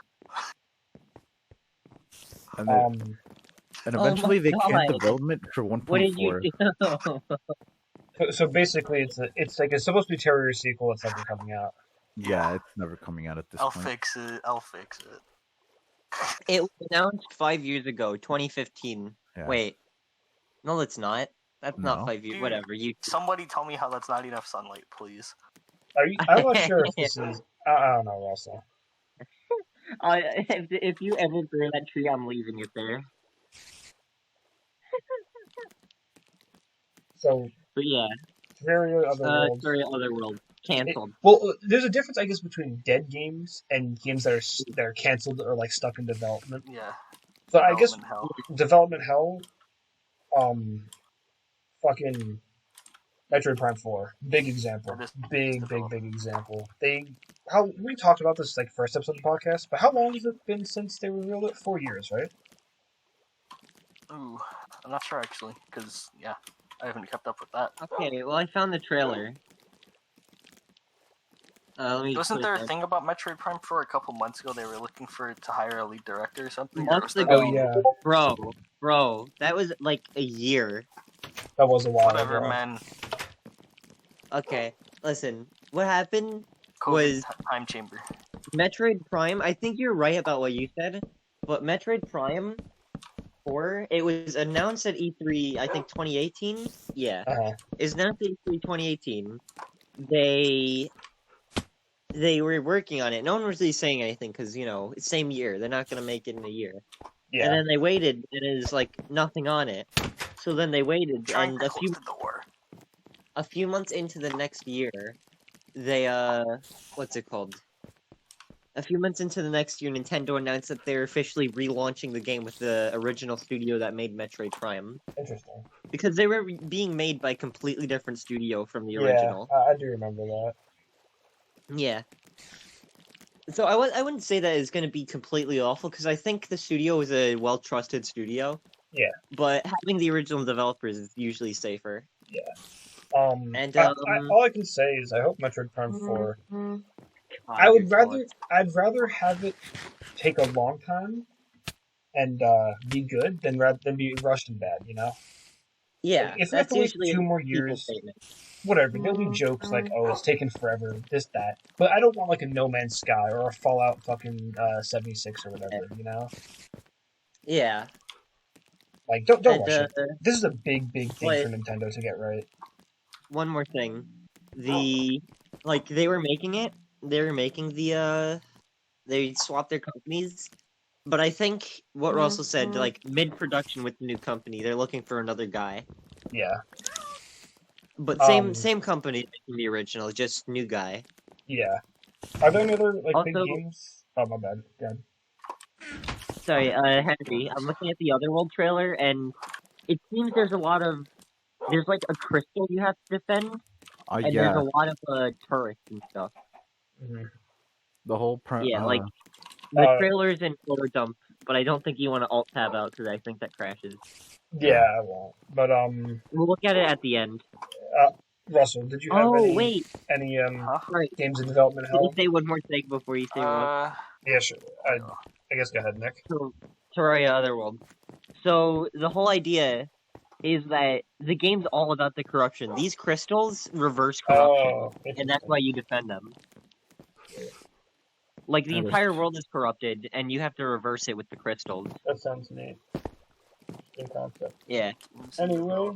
And eventually they canned development for 1.4. What did you do? So basically, it's supposed to be Terraria sequel. It's never coming out. Yeah, it's never coming out at this point. I'll fix it. It was announced 5 years ago, 2015. Yeah. Wait. No, it's not. That's not No. 5 years. Dude, Whatever. Somebody tell me how that's not enough sunlight, please. I'm not sure if this is. I don't know, Russell. If you ever grow that tree, I'm leaving it there. So. But yeah. Terraria Otherworld. Terraria Otherworld. Canceled. There's a difference, I guess, between dead games and games that are canceled or like stuck in development. Yeah. So I guess hell. development hell. Fucking Metroid Prime 4, big example, big example. We talked about this like first episode of the podcast, but how long has it been since they revealed it? 4 years, right? Ooh, I'm not sure actually, because yeah, I haven't kept up with that. Okay, well I found the trailer. Wasn't there a thing about Metroid Prime 4 a couple months ago? They were looking to hire a lead director or something. Months ago, yeah, bro, that was like a year. That was a while Whatever, ago. man. Okay, listen. What happened COVID was time chamber. Metroid Prime. I think you're right about what you said, but Metroid Prime 4. It was announced at E3. I think 2018. Yeah, it's announced at E3 2018. They were working on it. No one was really saying anything because, it's same year. They're not going to make it in a year. Yeah. And then they waited, and it was like nothing on it. So then they waited, and a few months into the next year, they, what's it called? A few months into the next year, Nintendo announced that they're officially relaunching the game with the original studio that made Metroid Prime. Interesting. Because they were being made by a completely different studio from the original. Yeah, I do remember that. Yeah. So I wouldn't say that it's going to be completely awful, because I think the studio is a well-trusted studio. Yeah. But having the original developers is usually safer. Yeah. And all I can say is I hope Metroid Prime 4. I'd rather have it take a long time and be good than be rushed and bad, Yeah, like, if we have to wait 2 more years, whatever. There'll be jokes like, "Oh, it's taken forever," this, that. But I don't want like a No Man's Sky or a Fallout fucking 76 or whatever, Yeah. Like, don't rush it. This is a big thing for Nintendo to get right. One more thing, they were making it. They were making they swapped their companies. But I think what Russell said, like mid-production with the new company, they're looking for another guy. Yeah. But same company making the original, just new guy. Yeah. Are there any other big games? Oh, my bad. Good. Sorry, Henry. I'm looking at the Otherworld trailer, and it seems there's like a crystal you have to defend, and there's a lot of turrets and stuff. Mm-hmm. The whole the trailer's in photo dump, but I don't think you want to alt tab out because I think that crashes. Yeah, I won't. But we'll look at it at the end. Russell, did you have any games in development? Can you say one more thing before you say one? Yeah, sure. I guess go ahead, Nick. So, Terraria Otherworld. So the whole idea is that the game's all about the corruption. These crystals reverse corruption, Oh, and that's why you defend them. Like the entire world is corrupted, and you have to reverse it with the crystals. that sounds neat. Good concept. Yeah. Anyway,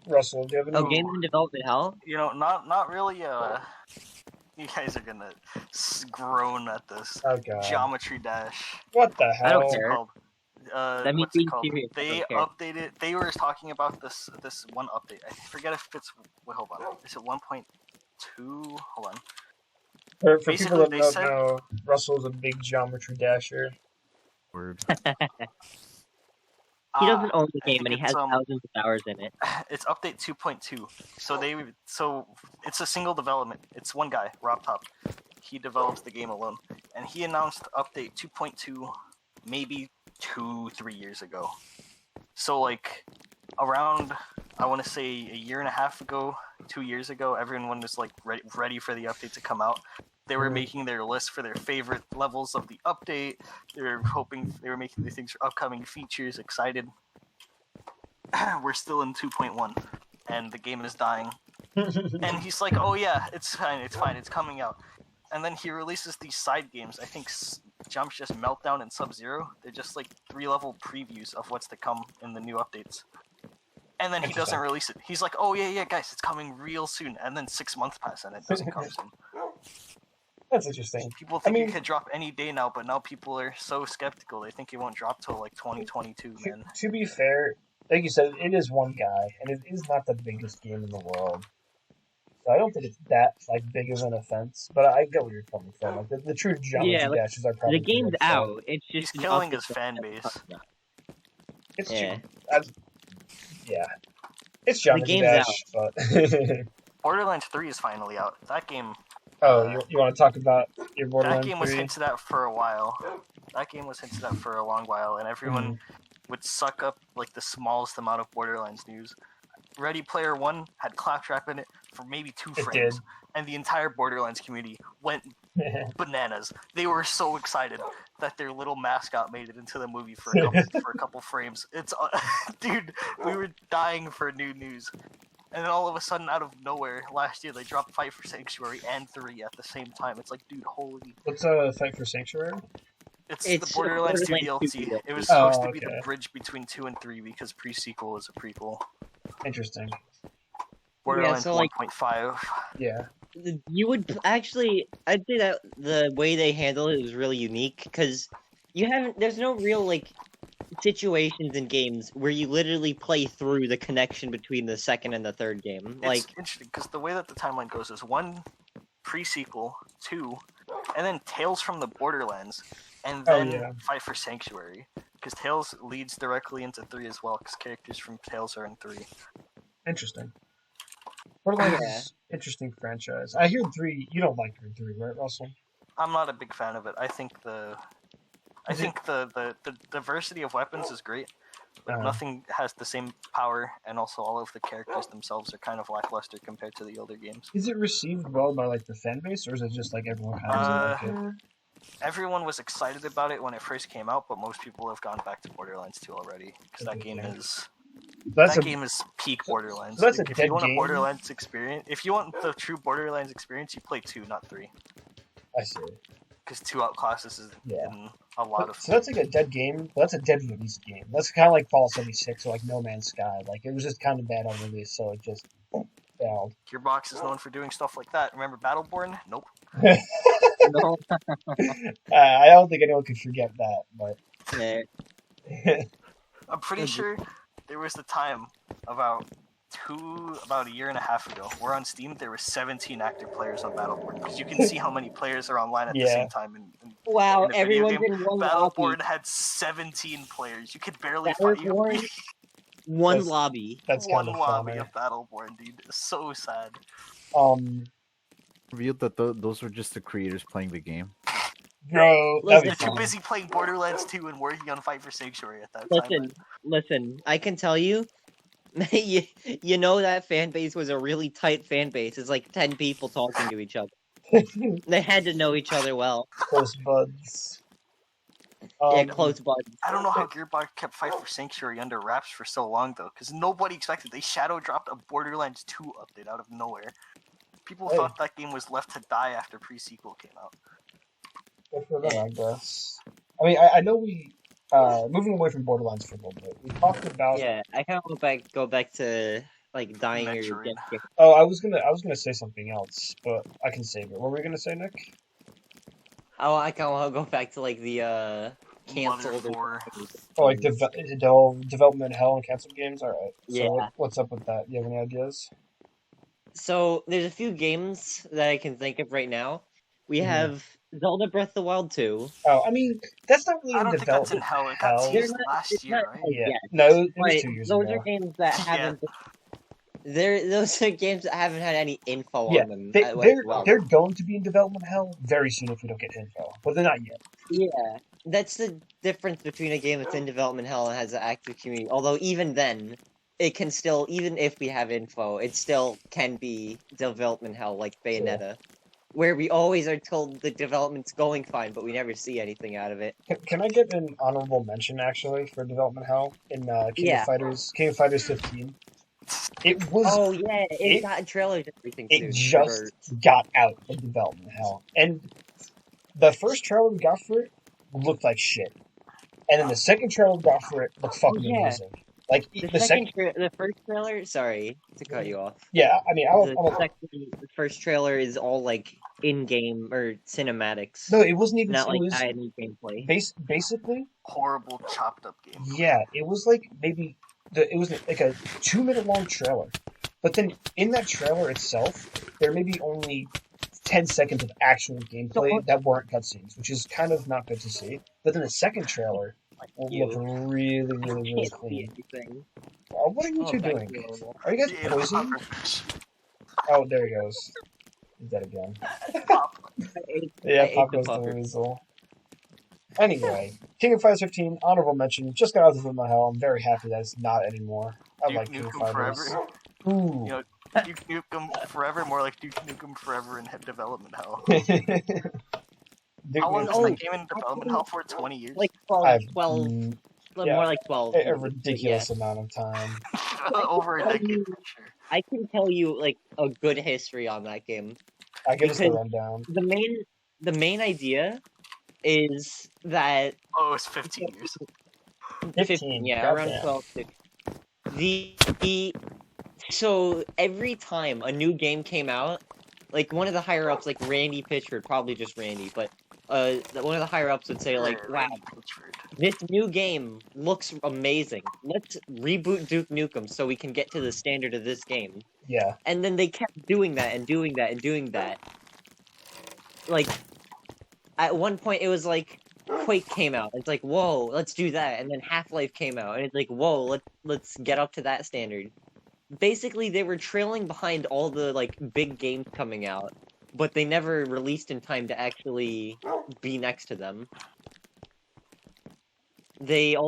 Russell, do you have any? Oh, games in development hell? You know, not really. You guys are gonna groan at this. Oh god. Geometry Dash. What the hell? I don't What's it care. called? That means What's it being called? serious. I They don't care. updated. They were talking about this one update. I forget if it's. Wait, hold on. Is it 1.2? Hold on. For Basically, people that they don't said- know, Russell's a big Geometry Dasher. Word. He doesn't own the I game, think and he has it's, thousands of hours in it. It's update 2.2. So it's a single development. It's one guy, Rob Top. He develops the game alone, and he announced update 2.2 maybe 2-3 years ago. So like around, I want to say a year and a half ago, 2 years ago, everyone was like ready for the update to come out. They were making their list for their favorite levels of the update. They were making the things for upcoming features, excited. We're still in 2.1, and the game is dying. And he's like, "Oh yeah, it's fine, it's coming out." And then he releases these side games. I think Jump's just Meltdown and Sub-Zero. They're just like 3-level previews of what's to come in the new updates. And then he doesn't release it. He's like, "Oh yeah, guys, it's coming real soon." And then 6 months pass and it doesn't come soon. That's interesting. People think it could drop any day now, but now people are so skeptical. They think it won't drop till like 2022, man. To be fair, like you said, it is one guy, and it is not the biggest game in the world. So I don't think it's that like big of an offense. But I get where you're coming from. Like the true Geometry Dashes are probably the game's out. It's just he's killing his fan base. It's yeah. It's Geometry game's Dash, but Borderlands 3 is finally out. That game. you want to talk about your Borderlands? That game was 3? hinted at for a while. That game was hinted at for a long while, and everyone would suck up like the smallest amount of Borderlands news. Ready Player One had claptrap in it for maybe 2 frames, and the entire Borderlands community went bananas. They were so excited that their little mascot made it into the movie for a couple frames. It's dude, we were dying for new news. And then all of a sudden, out of nowhere, last year they dropped Fight for Sanctuary and 3 at the same time. It's like, dude, holy. What's Fight for Sanctuary? It's the Borderlands 2 Borderlands DLC. 2 It was supposed to be okay. the bridge between 2 and 3 because pre-sequel is a prequel. Interesting. Borderlands so, like- 1.5. Yeah. You would actually, I'd say that the way they handle it was really unique because there's no real like situations in games where you literally play through the connection between the second and the third game. Like, It's interesting because the way that the timeline goes is 1 pre-sequel, 2, and then Tales from the Borderlands, and then Fight for Sanctuary. Because Tales leads directly into 3 as well, because characters from Tales are in 3. Interesting. Borderlands is interesting franchise. I hear 3. You don't like 3, right, Russell? I'm not a big fan of it. I think the diversity of weapons is great, but nothing has the same power, and also all of the characters themselves are kind of lackluster compared to the older games. Is it received well by like the fan base, or is it just like everyone has it? Everyone was excited about it when it first came out, but most people have gone back to Borderlands 2 already because that game is game is peak Borderlands. So that's if you want a Borderlands experience, if you want the true Borderlands experience, you play 2, not 3. I see. Because 2 outclasses is in a lot of. So that's like a dead game. That's a dead release game. That's kind of like Fallout 76 or like No Man's Sky. Like it was just kind of bad on release, so it just failed. Gearbox is known for doing stuff like that. Remember Battleborn? Nope. no. I don't think anyone could forget that, but. I'm pretty sure there was the time about a year and a half ago, where on Steam there were 17 active players on Battleborn, because you can see how many players are online at the same time. Wow, in everyone's in one Battleborn lobby. had 17 players. You could barely fight you. One lobby. That's one kind of lobby funny. of Battleborn, dude. It's so sad. Revealed that those were just the creators playing the game. Bro, They're too busy playing Borderlands 2 and working on Fight for Sanctuary at that time. Listen, I can tell you, you know that fan base was a really tight fan base. It's like 10 people talking to each other. They had to know each other well. Close buds. Yeah, close buds. I don't know how Gearbox kept Fight for Sanctuary under wraps for so long, though, because nobody expected. They shadow dropped a Borderlands 2 update out of nowhere. People thought that game was left to die after pre-sequel came out. Good for them, I guess. I mean, I know we moving away from Borderlands for a little bit. We talked about. Yeah, I kind of go back to like dying Metroid. or death. Oh, I was gonna say something else, but I can save it. What were we gonna say, Nick? Oh, I kind of want to go back to like the canceled. Oh, like development hell and canceled games. All right. Yeah. So what's up with that? You have any ideas? So there's a few games that I can think of right now. We have Zelda Breath of the Wild 2. Oh, I mean, that's not really I don't think that's in hell. It got teased last year, right? Yeah. No, it was 2 years ago. Those are games that haven't. Those are games that haven't had any info on them. They're going to be in development hell very soon if we don't get info, but they're not yet. Yeah, that's the difference between a game that's in development hell and has an active community. Although even then, it can still, even if we have info, it still can be development hell, like Bayonetta, where we always are told the development's going fine, but we never see anything out of it. Can I get an honorable mention actually for development hell in King of Fighters 15? It was. Oh yeah, it got trailers and everything. It just got out of development hell, and the first trailer we got for it looked like shit, and then the second trailer we got for it looked fucking amazing. Like the first trailer. Sorry to cut you off. Yeah, I mean, the first trailer is all like in-game or cinematics. No, it wasn't even. Not like any gameplay. Basically, horrible chopped up game. Yeah, it was like maybe. It was like a 2-minute long trailer, but then in that trailer itself, there may be only 10 seconds of actual gameplay that weren't cutscenes, which is kind of not good to see. But then the second trailer looked really, really, really clean. What are you two doing? Are you guys poisoned? Oh, there he goes. He's dead again. Pop goes the weasel. Anyway, King of Fighters 15, honorable mention, just got out of my hell. I'm very happy that it's not anymore. I like King of Fighters. Ooh. You know, Duke Nukem Forever, more like Duke Nukem Forever in development hell. How long is that game in development hell for? 20 years? Like 12 more like 12. A ridiculous amount of time. Over a decade, for sure. I can tell you like a good history on that game. I give us the rundown. The main idea is that it's 15 years. 15, yeah, around 12. So every time a new game came out, like one of the higher ups, like Randy Pitchford, probably just Randy, but one of the higher ups would say like, "Wow, this new game looks amazing. Let's reboot Duke Nukem so we can get to the standard of this game." Yeah. And then they kept doing that and doing that and doing that. Like, at one point it was like Quake came out. It's like, whoa, let's do that. And then Half-Life came out, and it's like, whoa, let's get up to that standard. Basically, they were trailing behind all the like big games coming out, but they never released in time to actually be next to them. They were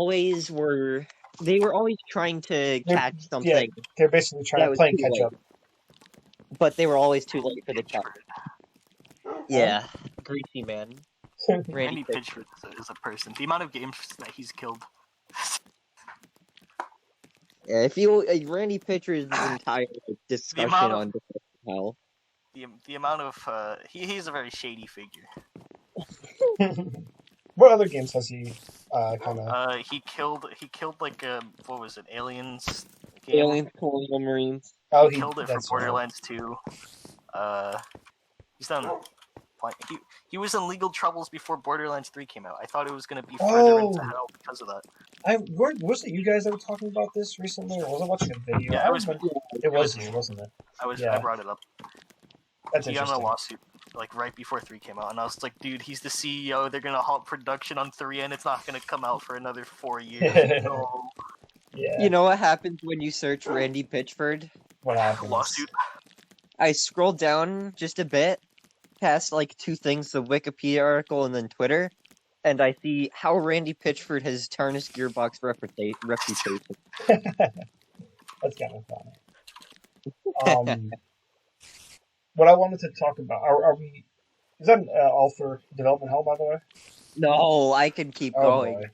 always trying to catch something. Yeah, they're basically playing catch up. But they were always too late for the catch. Yeah, greasy man. Randy Pitchford is a person. The amount of games that he's killed. Yeah, if you Randy Pitchford's entire discussion on hell. The amount of he's a very shady figure. What other games has he kind of? He killed like what was it? Aliens. Aliens, Colonial Marines. Oh, he killed it for Borderlands 2. He's done. He was in legal troubles before Borderlands 3 came out. I thought it was going to be further into hell because of that. Was it you guys that were talking about this recently, or was I watching a video? Yeah, it was you, wasn't it? I brought it up. That's he interesting. got in a lawsuit like right before 3 came out, and I was like, dude, he's the CEO. They're going to halt production on 3, and it's not going to come out for another 4 years. No. Yeah. You know what happens when you search Randy Pitchford? What happens? Lawsuit. I scroll down just a bit past like 2 things, the Wikipedia article and then Twitter, and I see how Randy Pitchford has tarnished Gearbox reputation. That's kind of funny. What I wanted to talk about, are we Is that all for development hell, by the way? No, I can keep Oh going. boy.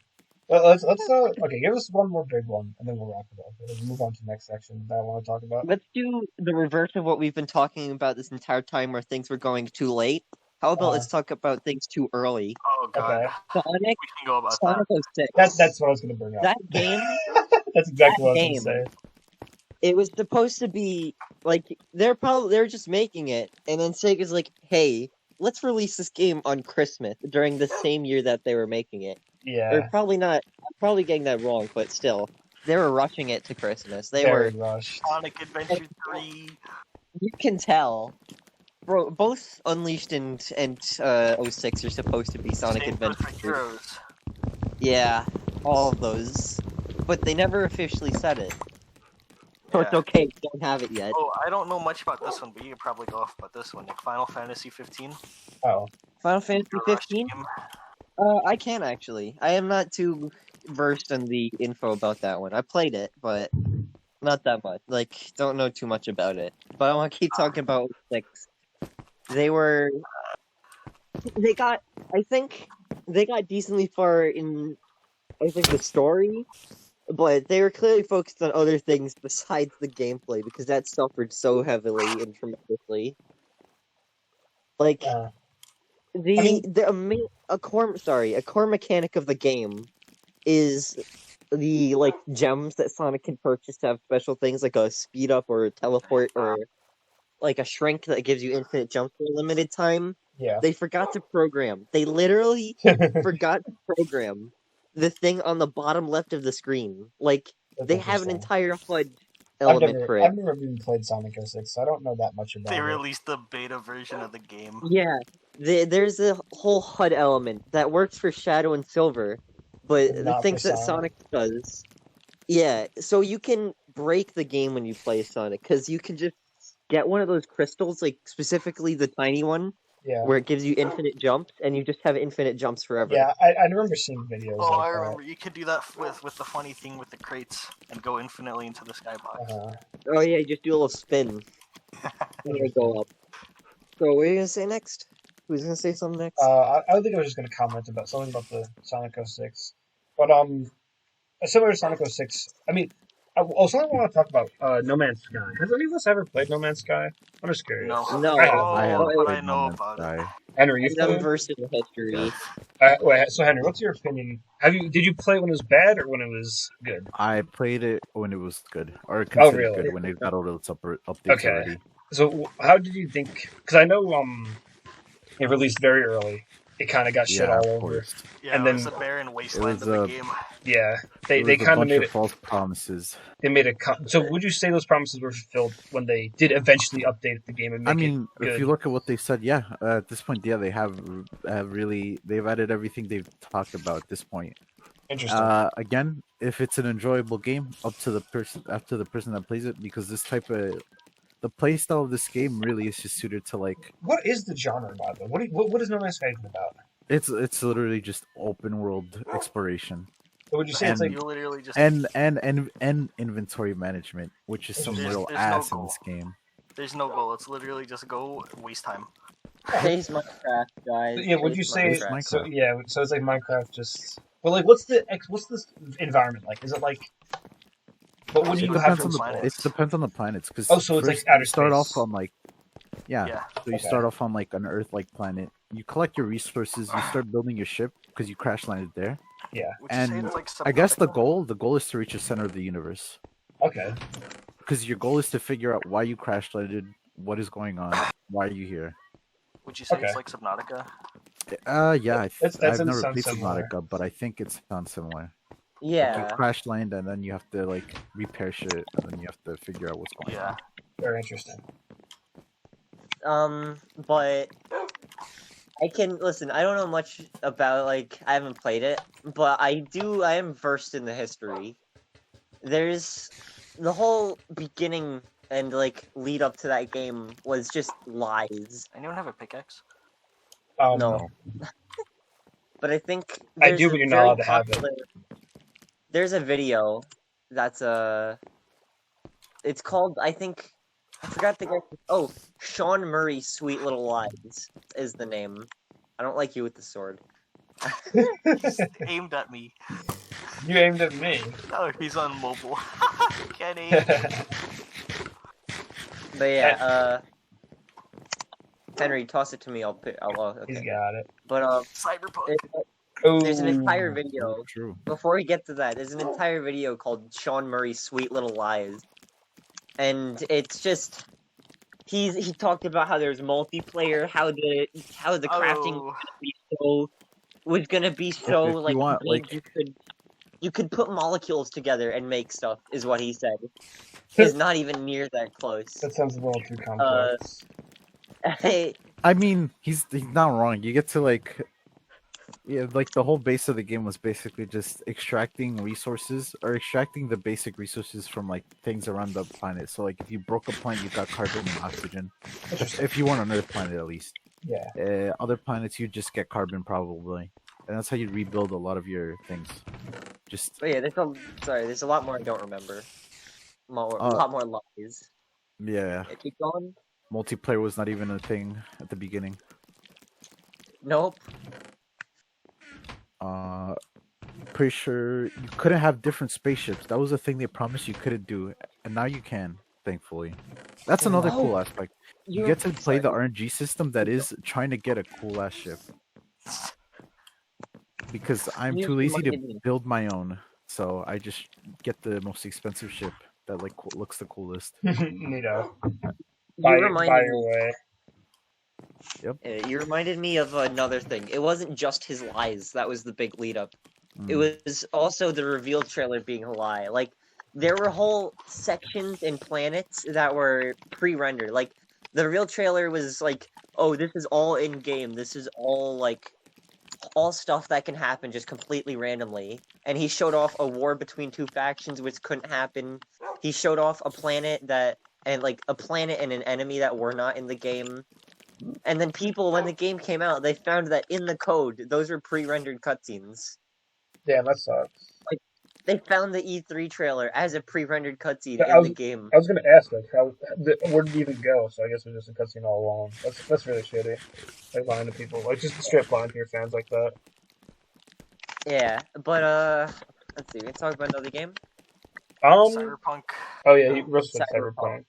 Let's okay. Give us one more big one, and then we'll wrap it up. We'll move on to the next section that I want to talk about. Let's do the reverse of what we've been talking about this entire time, where things were going too late. How about let's talk about things too early? Oh god. Okay. Sonic, We can go about Sonic that. 06. That's what I was going to bring up. That game. That's exactly what I was game. going to say. It was supposed to be like they're just making it, and then Sega's like, "Hey, let's release this game on Christmas during the same year that they were making it." Yeah. They're probably not. I'm probably getting that wrong, but still, they were rushing it to Christmas. They Very were rushed. Sonic Adventure 3. You can tell. Bro, both Unleashed and 06 are supposed to be Sonic Same goes Adventure. for Heroes. Yeah, all of those, but they never officially said it. So it's Yeah. okay if you don't have it yet. Oh, I don't know much about this one, but you could probably go off about this one. Like Final Fantasy 15. Oh. Final Fantasy 15? I can actually. I am not too versed in the info about that one. I played it, but not that much. Like, don't know too much about it. But I want to keep talking about 6. They got decently far in, I think, the story, but they were clearly focused on other things besides the gameplay because that suffered so heavily and tremendously. Like, a core mechanic of the game is the like gems that Sonic can purchase to have special things like a speed up or a teleport or like a shrink that gives you infinite jumps for a limited time. Yeah. They forgot to program. They literally forgot to program the thing on the bottom left of the screen. Like they have an entire HUD element for it. I've never even played Sonic 06, so I don't know that much about it. They released the beta version of the game. Yeah, there's a whole HUD element that works for Shadow and Silver, but the things that Sonic does. Yeah, so you can break the game when you play Sonic, because you can just get one of those crystals, like specifically the tiny one, where it gives you infinite jumps, and you just have infinite jumps forever. Yeah, I remember seeing videos. Oh, I remember. You could do that with the funny thing with the crates and go infinitely into the skybox. Oh yeah, you just do a little spin. And you go up. So what are you gonna say next? Who's gonna say something next? I think I was just gonna comment about something about the Sonic 06, but similar to Sonic 06. I mean, also I want to talk about No Man's Sky. Has any of us ever played No Man's Sky? I'm just curious. No. I haven't know about it. Henry, you I'm versed in history. Wait, so Henry, what's your opinion? Did you play when it was bad or when it was good? I played it when it was good, or considered really? good when it got all those updates already. So how did you think? Because I know it released very early. It kind of got shit all over. Yeah, and it was a barren wasteland of the game. Yeah, they kind of made it false promises. They made it. So would you say those promises were fulfilled when they did eventually update the game and make it good? If you look at what they said, yeah, at this point, yeah, they have really they've added everything they've talked about at this point. Interesting. Again, if it's an enjoyable game, up to the person that plays it, because this type of the playstyle of this game really is just suited to like. What is the genre about it? What is No Man's Sky even about? It's literally just open world exploration. But would you say it's like you literally just and inventory management, which is some real ass in this game. There's no goal. It's literally just go waste time. Chase Minecraft, guys. Yeah, would you say Minecraft. so? Yeah, so it's like Minecraft. Just well, like what's this environment like? Is it like? But what do you have to explore? It depends on the planets. Cause so it's like outer space. Start off on like, So you start off on like an Earth-like planet. You collect your resources. You start building your ship because you crash landed there. Yeah. And I guess the goal is to reach the center of the universe. Okay. Because your goal is to figure out why you crash landed, what is going on, why are you here. Would you say it's like Subnautica? Yeah. I've never played similar. Subnautica, but I think it sounds similar. Yeah. Like you crash land and then you have to like repair shit and then you have to figure out what's going on. Very interesting. But I can listen. I don't know much about like I haven't played it, but I am versed in the history. There's the whole beginning and like lead up to that game was just lies. Anyone have a pickaxe? No. But I think I do, but you're not allowed to have it. There's a video that's it's called I forget forgot the guy. Oh, Sean Murray, Sweet Little Lies is the name. I don't like you with the sword. He's aimed at me. You aimed at me. Oh, he's on mobile. Kenny. But yeah, Henry, toss it to me. Okay. He's got it. But Cyberpunk. There's an entire video. True. Before we get to that, there's an entire video called Sean Murray's Sweet Little Lies, and it's just he talked about how there's multiplayer, how the crafting was gonna be so like you could put molecules together and make stuff, is what he said. Is not even near that close. That sounds a little too complex. I mean, he's not wrong. You get to like the whole base of the game was basically just extracting resources or extracting the basic resources from like things around the planet. So like if you broke a planet, you got carbon and oxygen. If you want another planet, at least. Yeah. Other planets, you just get carbon probably, and that's how you rebuild a lot of your things. But yeah, there's a lot more I don't remember. A lot more lies. Yeah. Keep going. Multiplayer was not even a thing at the beginning. Nope. Pretty sure you couldn't have different spaceships. That was a thing they promised you couldn't do, and now you can, thankfully. That's another cool aspect. You get to play the RNG system that is trying to get a cool ass ship. Because I'm too lazy to build my own, so I just get the most expensive ship that like looks the coolest. Neato. Buy your way. Yep. You reminded me of another thing. It wasn't just his lies that was the big lead up. It was also the reveal trailer being a lie. Like there were whole sections and planets that were pre-rendered. Like the reveal trailer was like, oh, this is all in game. This is all like all stuff that can happen just completely randomly. And he showed off a war between two factions which couldn't happen. He showed off a planet and an enemy that were not in the game. And then people, when the game came out, they found that in the code, those were pre-rendered cutscenes. Yeah, that sucks. Like, they found the E3 trailer as a pre-rendered cutscene in the game. I was gonna ask, like, where did it even go? So I guess it was just a cutscene all along. That's really shitty. Like, lying to people. Like, just straight lying to your fans like that. Yeah, but, let's see, we can talk about another game? Cyberpunk. Oh yeah, Russ said Cyberpunk.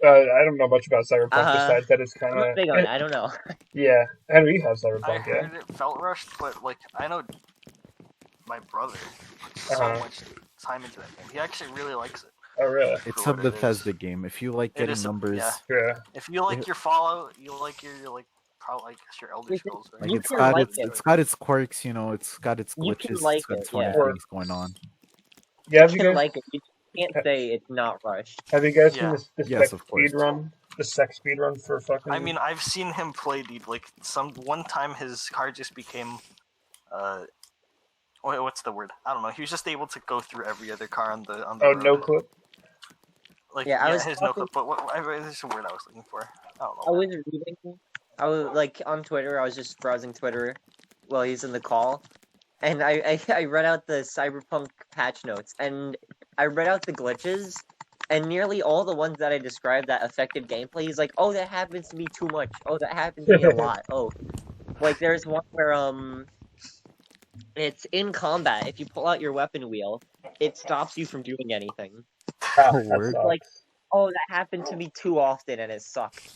I don't know much about Cyberpunk besides that it's kind of big on it. I don't know. Yeah, Henry, you have Cyberpunk. I heard it felt rushed, but like I know my brother put so much time into that game. He actually really likes it. Oh really? It's a Bethesda game. If you like getting numbers, yeah. If you like your Fallout, you like your probably like your Elder Scrolls. Right? Like it's got its quirks, you know. It's got its glitches. It's got its funny things going on. Yeah, you can like it. You can't say it's not rushed. Have you guys seen this speed run? The sex speed run for fucking. I mean, I've seen him play, dude. Like one time, his car just became, what's the word? I don't know. He was just able to go through every other car on the road. No clip. Like his no clip. But there's a word I was looking for. I don't know. I was reading. I was like on Twitter. I was just browsing Twitter while he's in the call. And I read out the Cyberpunk patch notes, and I read out the glitches, and nearly all the ones that I described that affected gameplay, he's like, oh, that happens to me too much. Oh, that happens to me a lot. Oh, like there's one where, it's in combat. If you pull out your weapon wheel, it stops you from doing anything. Like, oh, that happened to me too often, and it sucked.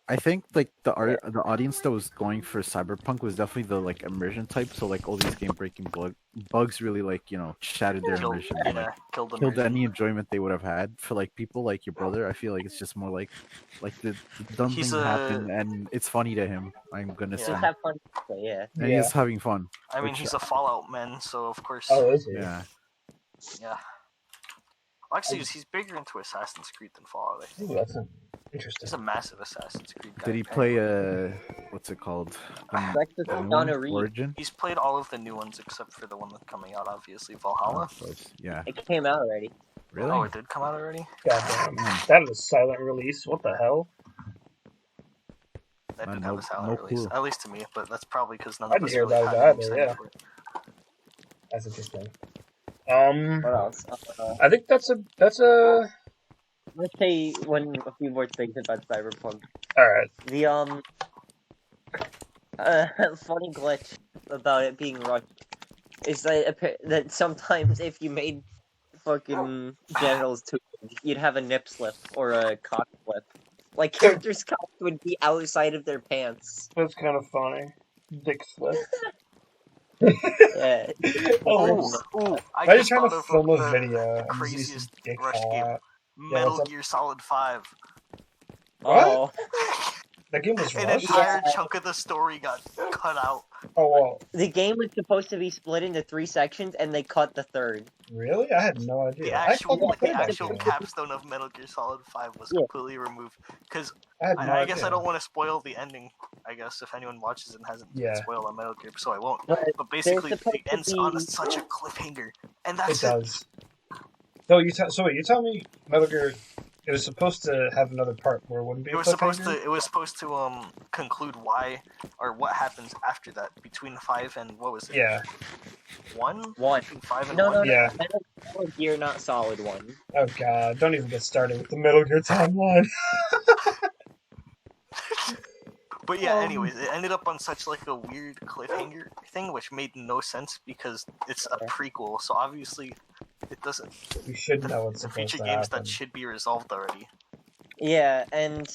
I think like the audience that was going for Cyberpunk was definitely the like immersion type. So like all these game breaking bugs really like shattered their immersion. Yeah, killed any enjoyment they would have had. For like people like your brother, I feel like it's just more like the dumb thing happened and it's funny to him. I'm gonna say. Just have fun. Yeah. And he's having fun. I mean, he's a Fallout man, so of course. Oh, is he? Yeah. Yeah. Actually, he's bigger into Assassin's Creed than Fallout. I think. Ooh, that's interesting. He's a massive Assassin's Creed guy. Did he play what's it called? Origin? He's played all of the new ones except for the one that's coming out, obviously, Valhalla. Yeah. It came out already. Really? Oh, it did come out already? Goddamn. That is a silent release. What the hell? That did have a silent release. At least to me, but that's probably because none I of didn't us hear really about had it either, yeah. That's interesting. What else? I think that's a Let's say a few more things about Cyberpunk. all right. The funny glitch about it being rushed is that sometimes if you made fucking genitals too big, you'd have a nip slip or a cock slip. Like characters' cocks would be outside of their pants. That's kind of funny. Dick slip. Yeah. I just trying to thought film of a the video and just use craziest dick rush fall game. out. Metal Gear Solid 5. What? Oh. That game was An rushed? entire chunk of the story got cut out. Oh, well. The game was supposed to be split into 3 sections, and they cut the third. Really? I had no idea. The actual game. capstone of Metal Gear Solid 5 was completely removed. Because I guess I don't want to spoil the ending. I guess if anyone watches and hasn't been spoiled on Metal Gear, so I won't. But basically, it ends on such a cliffhanger, and that's it. Does. So you tell me Metal Gear. It was supposed to have another part where it wouldn't be. It was supposed to conclude why or what happens after that between 5 and what was it? Yeah. 1. Between 5 and 1. No. Yeah. Metal Gear, not Solid 1. Oh god! Don't even get started with the Metal Gear timeline. But yeah, anyways, it ended up on such like a weird cliffhanger thing, which made no sense because it's a prequel, so obviously it doesn't. We should know what's the supposed future to games happen. that should be resolved already. Yeah, and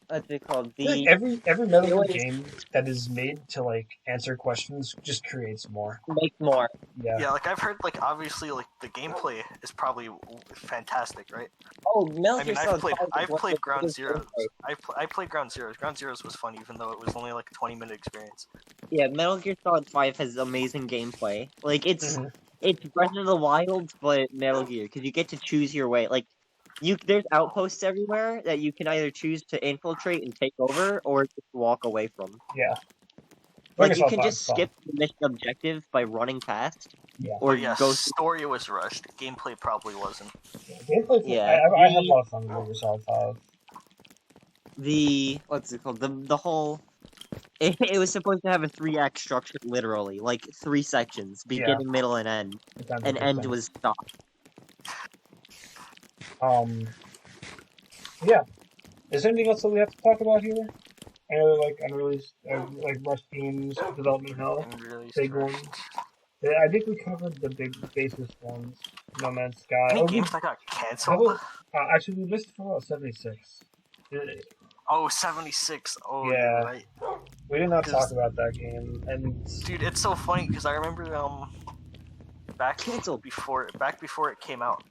what's it called? Like every Metal Gear game that is made to like answer questions just creates more. Make more. Yeah. Like I've heard, like obviously, like the gameplay is probably fantastic, right? Oh, Metal Gear Solid. I've played Ground Zeroes. I played Ground Zeroes. Ground Zeroes was fun, even though it was only like a 20-minute experience. Yeah, Metal Gear Solid 5 has amazing gameplay. Like it's Breath of the Wild, but Metal Gear, because you get to choose your way. Like there's outposts everywhere that you can either choose to infiltrate and take over, or just walk away from. Yeah. Like you can just skip the mission objective by running past. Yeah. Or story was rushed. Gameplay probably wasn't. Yeah. I had a lot of fun with Metal Gear Solid 5. What's it called? The whole. It was supposed to have a 3-act structure, literally, like 3 sections, beginning, middle, and end. And end was stopped. Yeah. Is there anything else that we have to talk about here? Any other like unreleased, like rush games, development hell, big ones? Yeah, I think we covered the big basis ones. No Man's Sky. Any games that got canceled? Actually, we missed Fallout 76. Oh, 76. Oh, yeah. Right. We did not talk about that game, and dude, it's so funny because I remember back before it came out,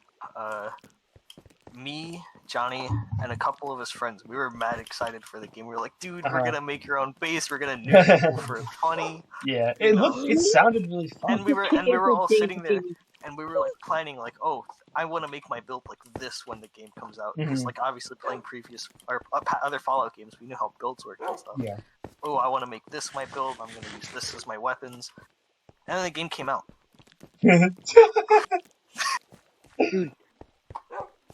me, Johnny, and a couple of his friends, we were mad excited for the game. We were like, dude, we're gonna make your own base. We're gonna nuke people for funny. Yeah, it sounded really fun. And we were all sitting there, and we were like planning, like, oh, I want to make my build like this when the game comes out. Because like obviously playing previous or other Fallout games, we knew how builds work and stuff. Yeah. Oh, I want to make this my build. I'm gonna use this as my weapons. And then the game came out. Dude.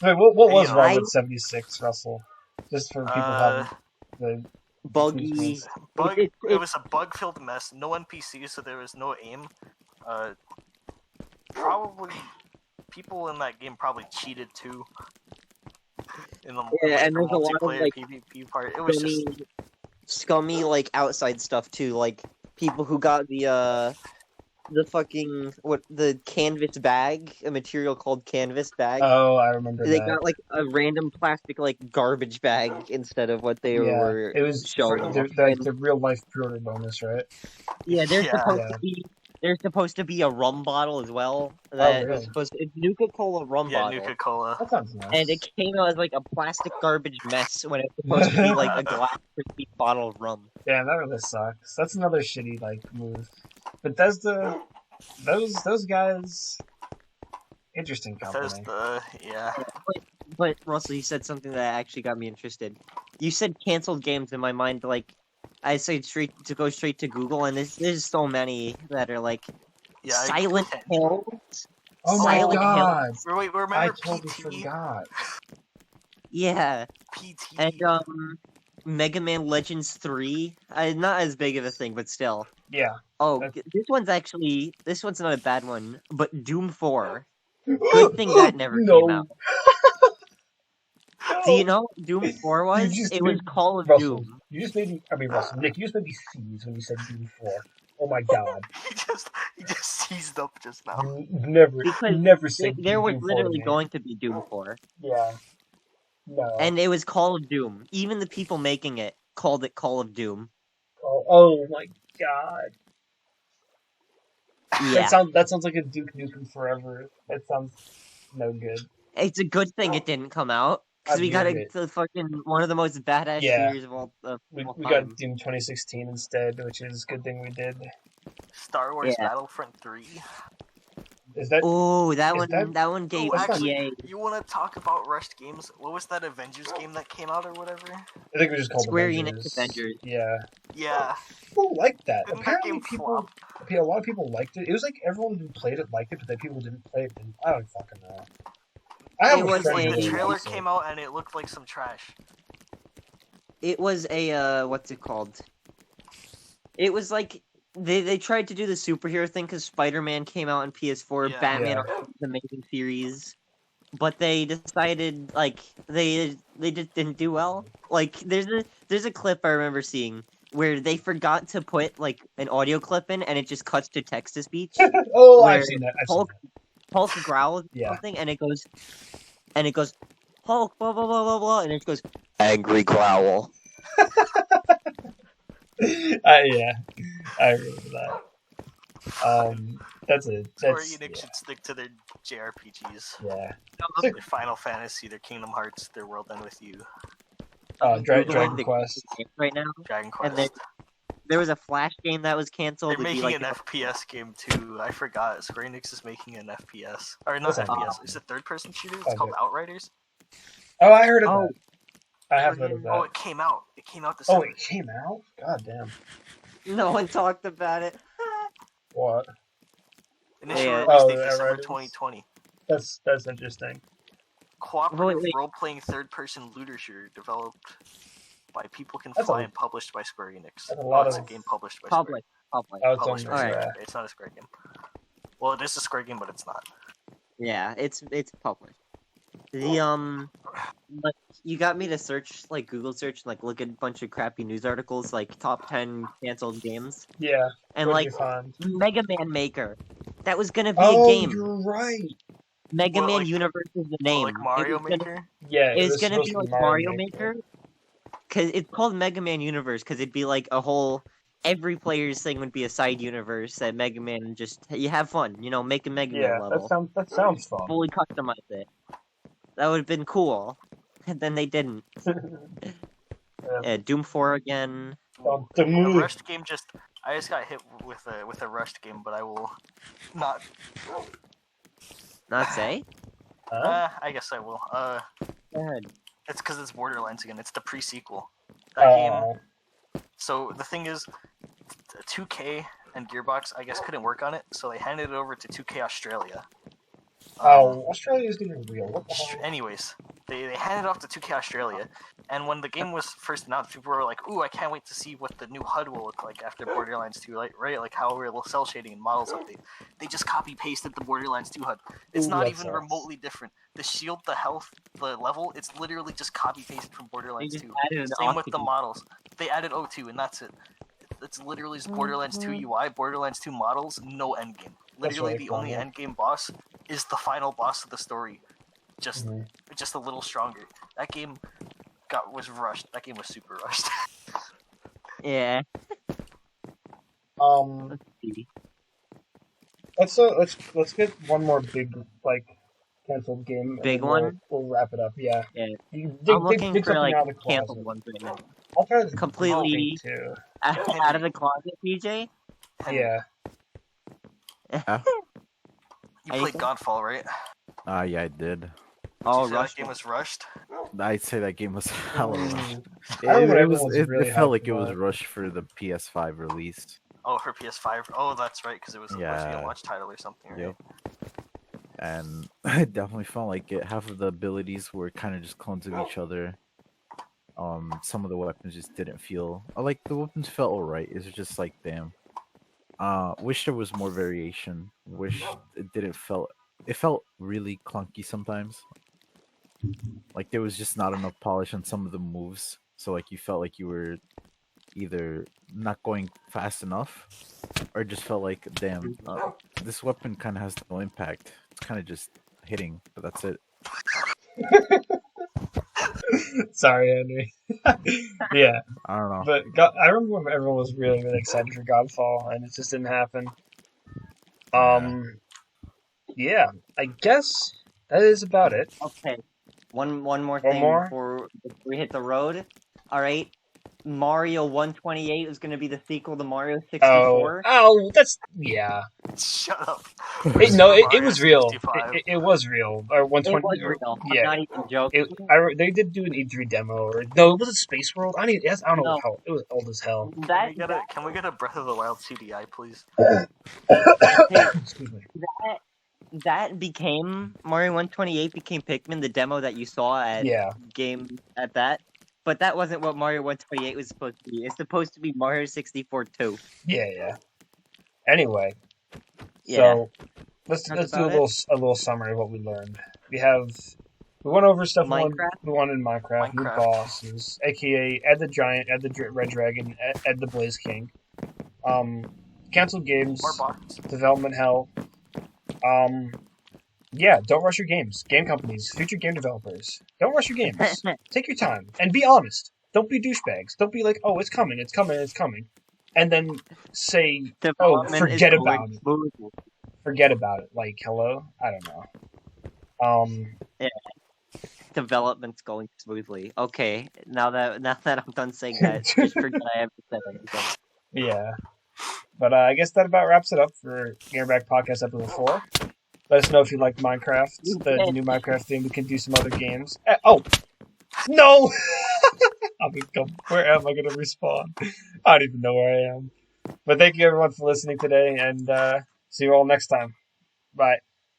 Wait, what was wrong with 76, Russell? Just for people having the buggy. It was a bug-filled mess. No NPCs, so there was no aim. Probably people in that game probably cheated too. In the and there's a lot of like PvP part. It was just scummy like outside stuff too, like people who got the canvas bag, a material called canvas bag. Oh, I remember they that. got like a random plastic like garbage bag instead of what they were. It was showing. The real life pre-order bonus, right? Yeah, there's supposed to be a rum bottle as well. That was supposed to, it's Nuka-Cola rum bottle. Yeah, Nuka-Cola. That sounds nice. And it came out as like a plastic garbage mess when it's supposed to be like a glass crispy bottle of rum. Yeah, that really sucks. That's another shitty like move. Bethesda, those guys, interesting company. Bethesda, yeah. But Russell, you said something that actually got me interested. You said canceled games in my mind, like I said go straight to Google, and there's so many that are like Silent Hill. Oh my god! Wait, remember I totally PT? forgot. Yeah. PT. And Mega Man Legends 3. Not as big of a thing, but still. Yeah. Oh, this one's not a bad one, but Doom 4. Good thing that never came out. No. Do you know what Doom 4 was? It was Call of Russell, Doom. You just made me. I mean, Russell, Nick, you just made me seize when you said Doom 4. Oh my god. he just seized up just now. Because never say there was Doom 4 literally to me. going to be Doom 4. Yeah. No. And it was Call of Doom. Even the people making it called it Call of Doom. Oh my god. Yeah. That sounds like a Duke Nukem Forever. That sounds no good. It's a good thing it didn't come out. Because we got the fucking one of the most badass shooters of all we got Doom 2016 instead, which is a good thing we did. Star Wars Battlefront 3. Is that? Oh, that one gave actually, you want to talk about rushed games? What was that Avengers game that came out or whatever? I think it was just called Square Avengers. Enix Avengers. Yeah. Yeah. People liked that. Didn't Apparently, that game flop? a lot of people liked it. It was like everyone who played it liked it, but then people didn't play it. And I don't fucking know. The trailer came out and it looked like some trash. It was a what's it called? It was like they tried to do the superhero thing because Spider-Man came out on PS4, Batman the Amazing Series, but they decided like they just didn't do well. Like there's a clip I remember seeing where they forgot to put like an audio clip in and it just cuts to text to speech. I've seen that. Hulk growls something and it goes Hulk blah blah blah blah blah and it goes angry growl. Yeah, I remember that. That's Square Enix should stick to their JRPGs. Yeah. Their Final Fantasy, their Kingdom Hearts, their World End With You. Dragon Quest. Right now. Dragon Quest. And there was a Flash game that was canceled. They're making an FPS game too. I forgot. Square Enix is making an FPS. Or not FPS. It's a third-person shooter. It's called Outriders. Oh, I heard of that. I have heard of that. Oh, it came out. It came out this summer. Oh, it came out? God damn. No one talked about it. What? Initial release date December 2020. That's interesting. Cooperative role-playing third-person looter shooter developed by People Can Fly and published by Square Enix. It's a game published by Square. Published. It's not a Square game. Well, it is a Square game, but it's not. Yeah, it's published. Like you got me to search like Google search and like look at a bunch of crappy news articles like top 10 canceled games. Yeah. And like Mega Man Maker, that was gonna be a game. You're right. Mega Man Universe is the name. Like Mario Maker. It was gonna be like Mario Maker. Cause it's called Mega Man Universe because it'd be like a whole. Every player's thing would be a side universe that Mega Man you have fun, make a Mega Man level. That sounds fun. Fully customize it. That would have been cool. And then they didn't. Doom 4 again. The rushed game I just got hit with a rushed game, but I will not say? I guess I will. Go ahead. It's because it's Borderlands again. It's the pre-sequel. That game. So the thing is, 2K and Gearbox, I guess, couldn't work on it, so they handed it over to 2K Australia. Australia isn't even real. What the hell? Anyways, they handed it off to 2K Australia, and when the game was first announced, people were like, "Ooh, I can't wait to see what the new HUD will look like after Borderlands 2, right? Like how it will cell shading and models update." They just copy pasted the Borderlands 2 HUD. It's not even remotely different. The shield, the health, the level, it's literally just copy pasted from Borderlands 2. Same with the models. They added O2, and that's it. It's literally just Borderlands 2 UI, Borderlands 2 models, no endgame. Literally, the only endgame boss is the final boss of the story. Just a little stronger. That game was rushed. That game was super rushed. Yeah. Let's get one more big canceled game. Big one. We'll wrap it up. Yeah. I'm looking for canceled ones right now. I'll try to completely out of the closet, PJ. Yeah. You played Godfall, right? Yeah, I did. Oh, that game was rushed? I'd say that game was hella rushed. It felt like it was rushed for the PS5 release. Oh, for PS5? Oh, that's right, because it was a launch title or something, right? Yep. And it definitely felt like half of the abilities were kind of just clones of each other. Some of the weapons just didn't feel like the weapons felt alright. It's just like damn. Wish there was more variation. Wish it felt really clunky sometimes. Like there was just not enough polish on some of the moves. So like you felt like you were either not going fast enough or just felt like damn, this weapon kind of has no impact. It's kind of just hitting, but that's it. Sorry, Henry. Yeah, I don't know. but I remember when everyone was really, really excited for Godfall, and it just didn't happen. Yeah, I guess that is about it. Okay. One more One thing more? before we hit the road. All right. Mario 128 is going to be the sequel to Mario 64. Oh, that's yeah. Shut up. It was real. 65. It was real. Or It 120. was real. Yeah. I'm not even joking. They did do an E3 demo, or no? Was it Space World? I don't know No. how. It was old as hell. Can we get a Breath of the Wild CDI, please? Excuse me. That became Mario 128 became Pikmin, the demo that you saw at game at that. But that wasn't what Mario 128 was supposed to be. It's supposed to be Mario 64 2. Yeah. Anyway, Yeah. so let's do a little summary of what we learned. We went over stuff we wanted in Minecraft, new bosses, aka Ed the Giant, Ed the Red Dragon, Ed the Blaze King. Canceled games, development hell. Yeah, don't rush your games. Game companies, future game developers, don't rush your games. Take your time and be honest. Don't be douchebags. Don't be like, oh, it's coming, and then say, oh, forget about it. Forget about it. Like, hello, I don't know. Yeah. Development's going smoothly. Okay, now that I'm done saying that, just forget I ever said anything. Yeah, but I guess that about wraps it up for Gamerback Podcast episode 4. Let us know if you like Minecraft, the new Minecraft thing. We can do some other games. Oh! No! Where am I going to respawn? I don't even know where I am. But thank you everyone for listening today, and see you all next time. Bye.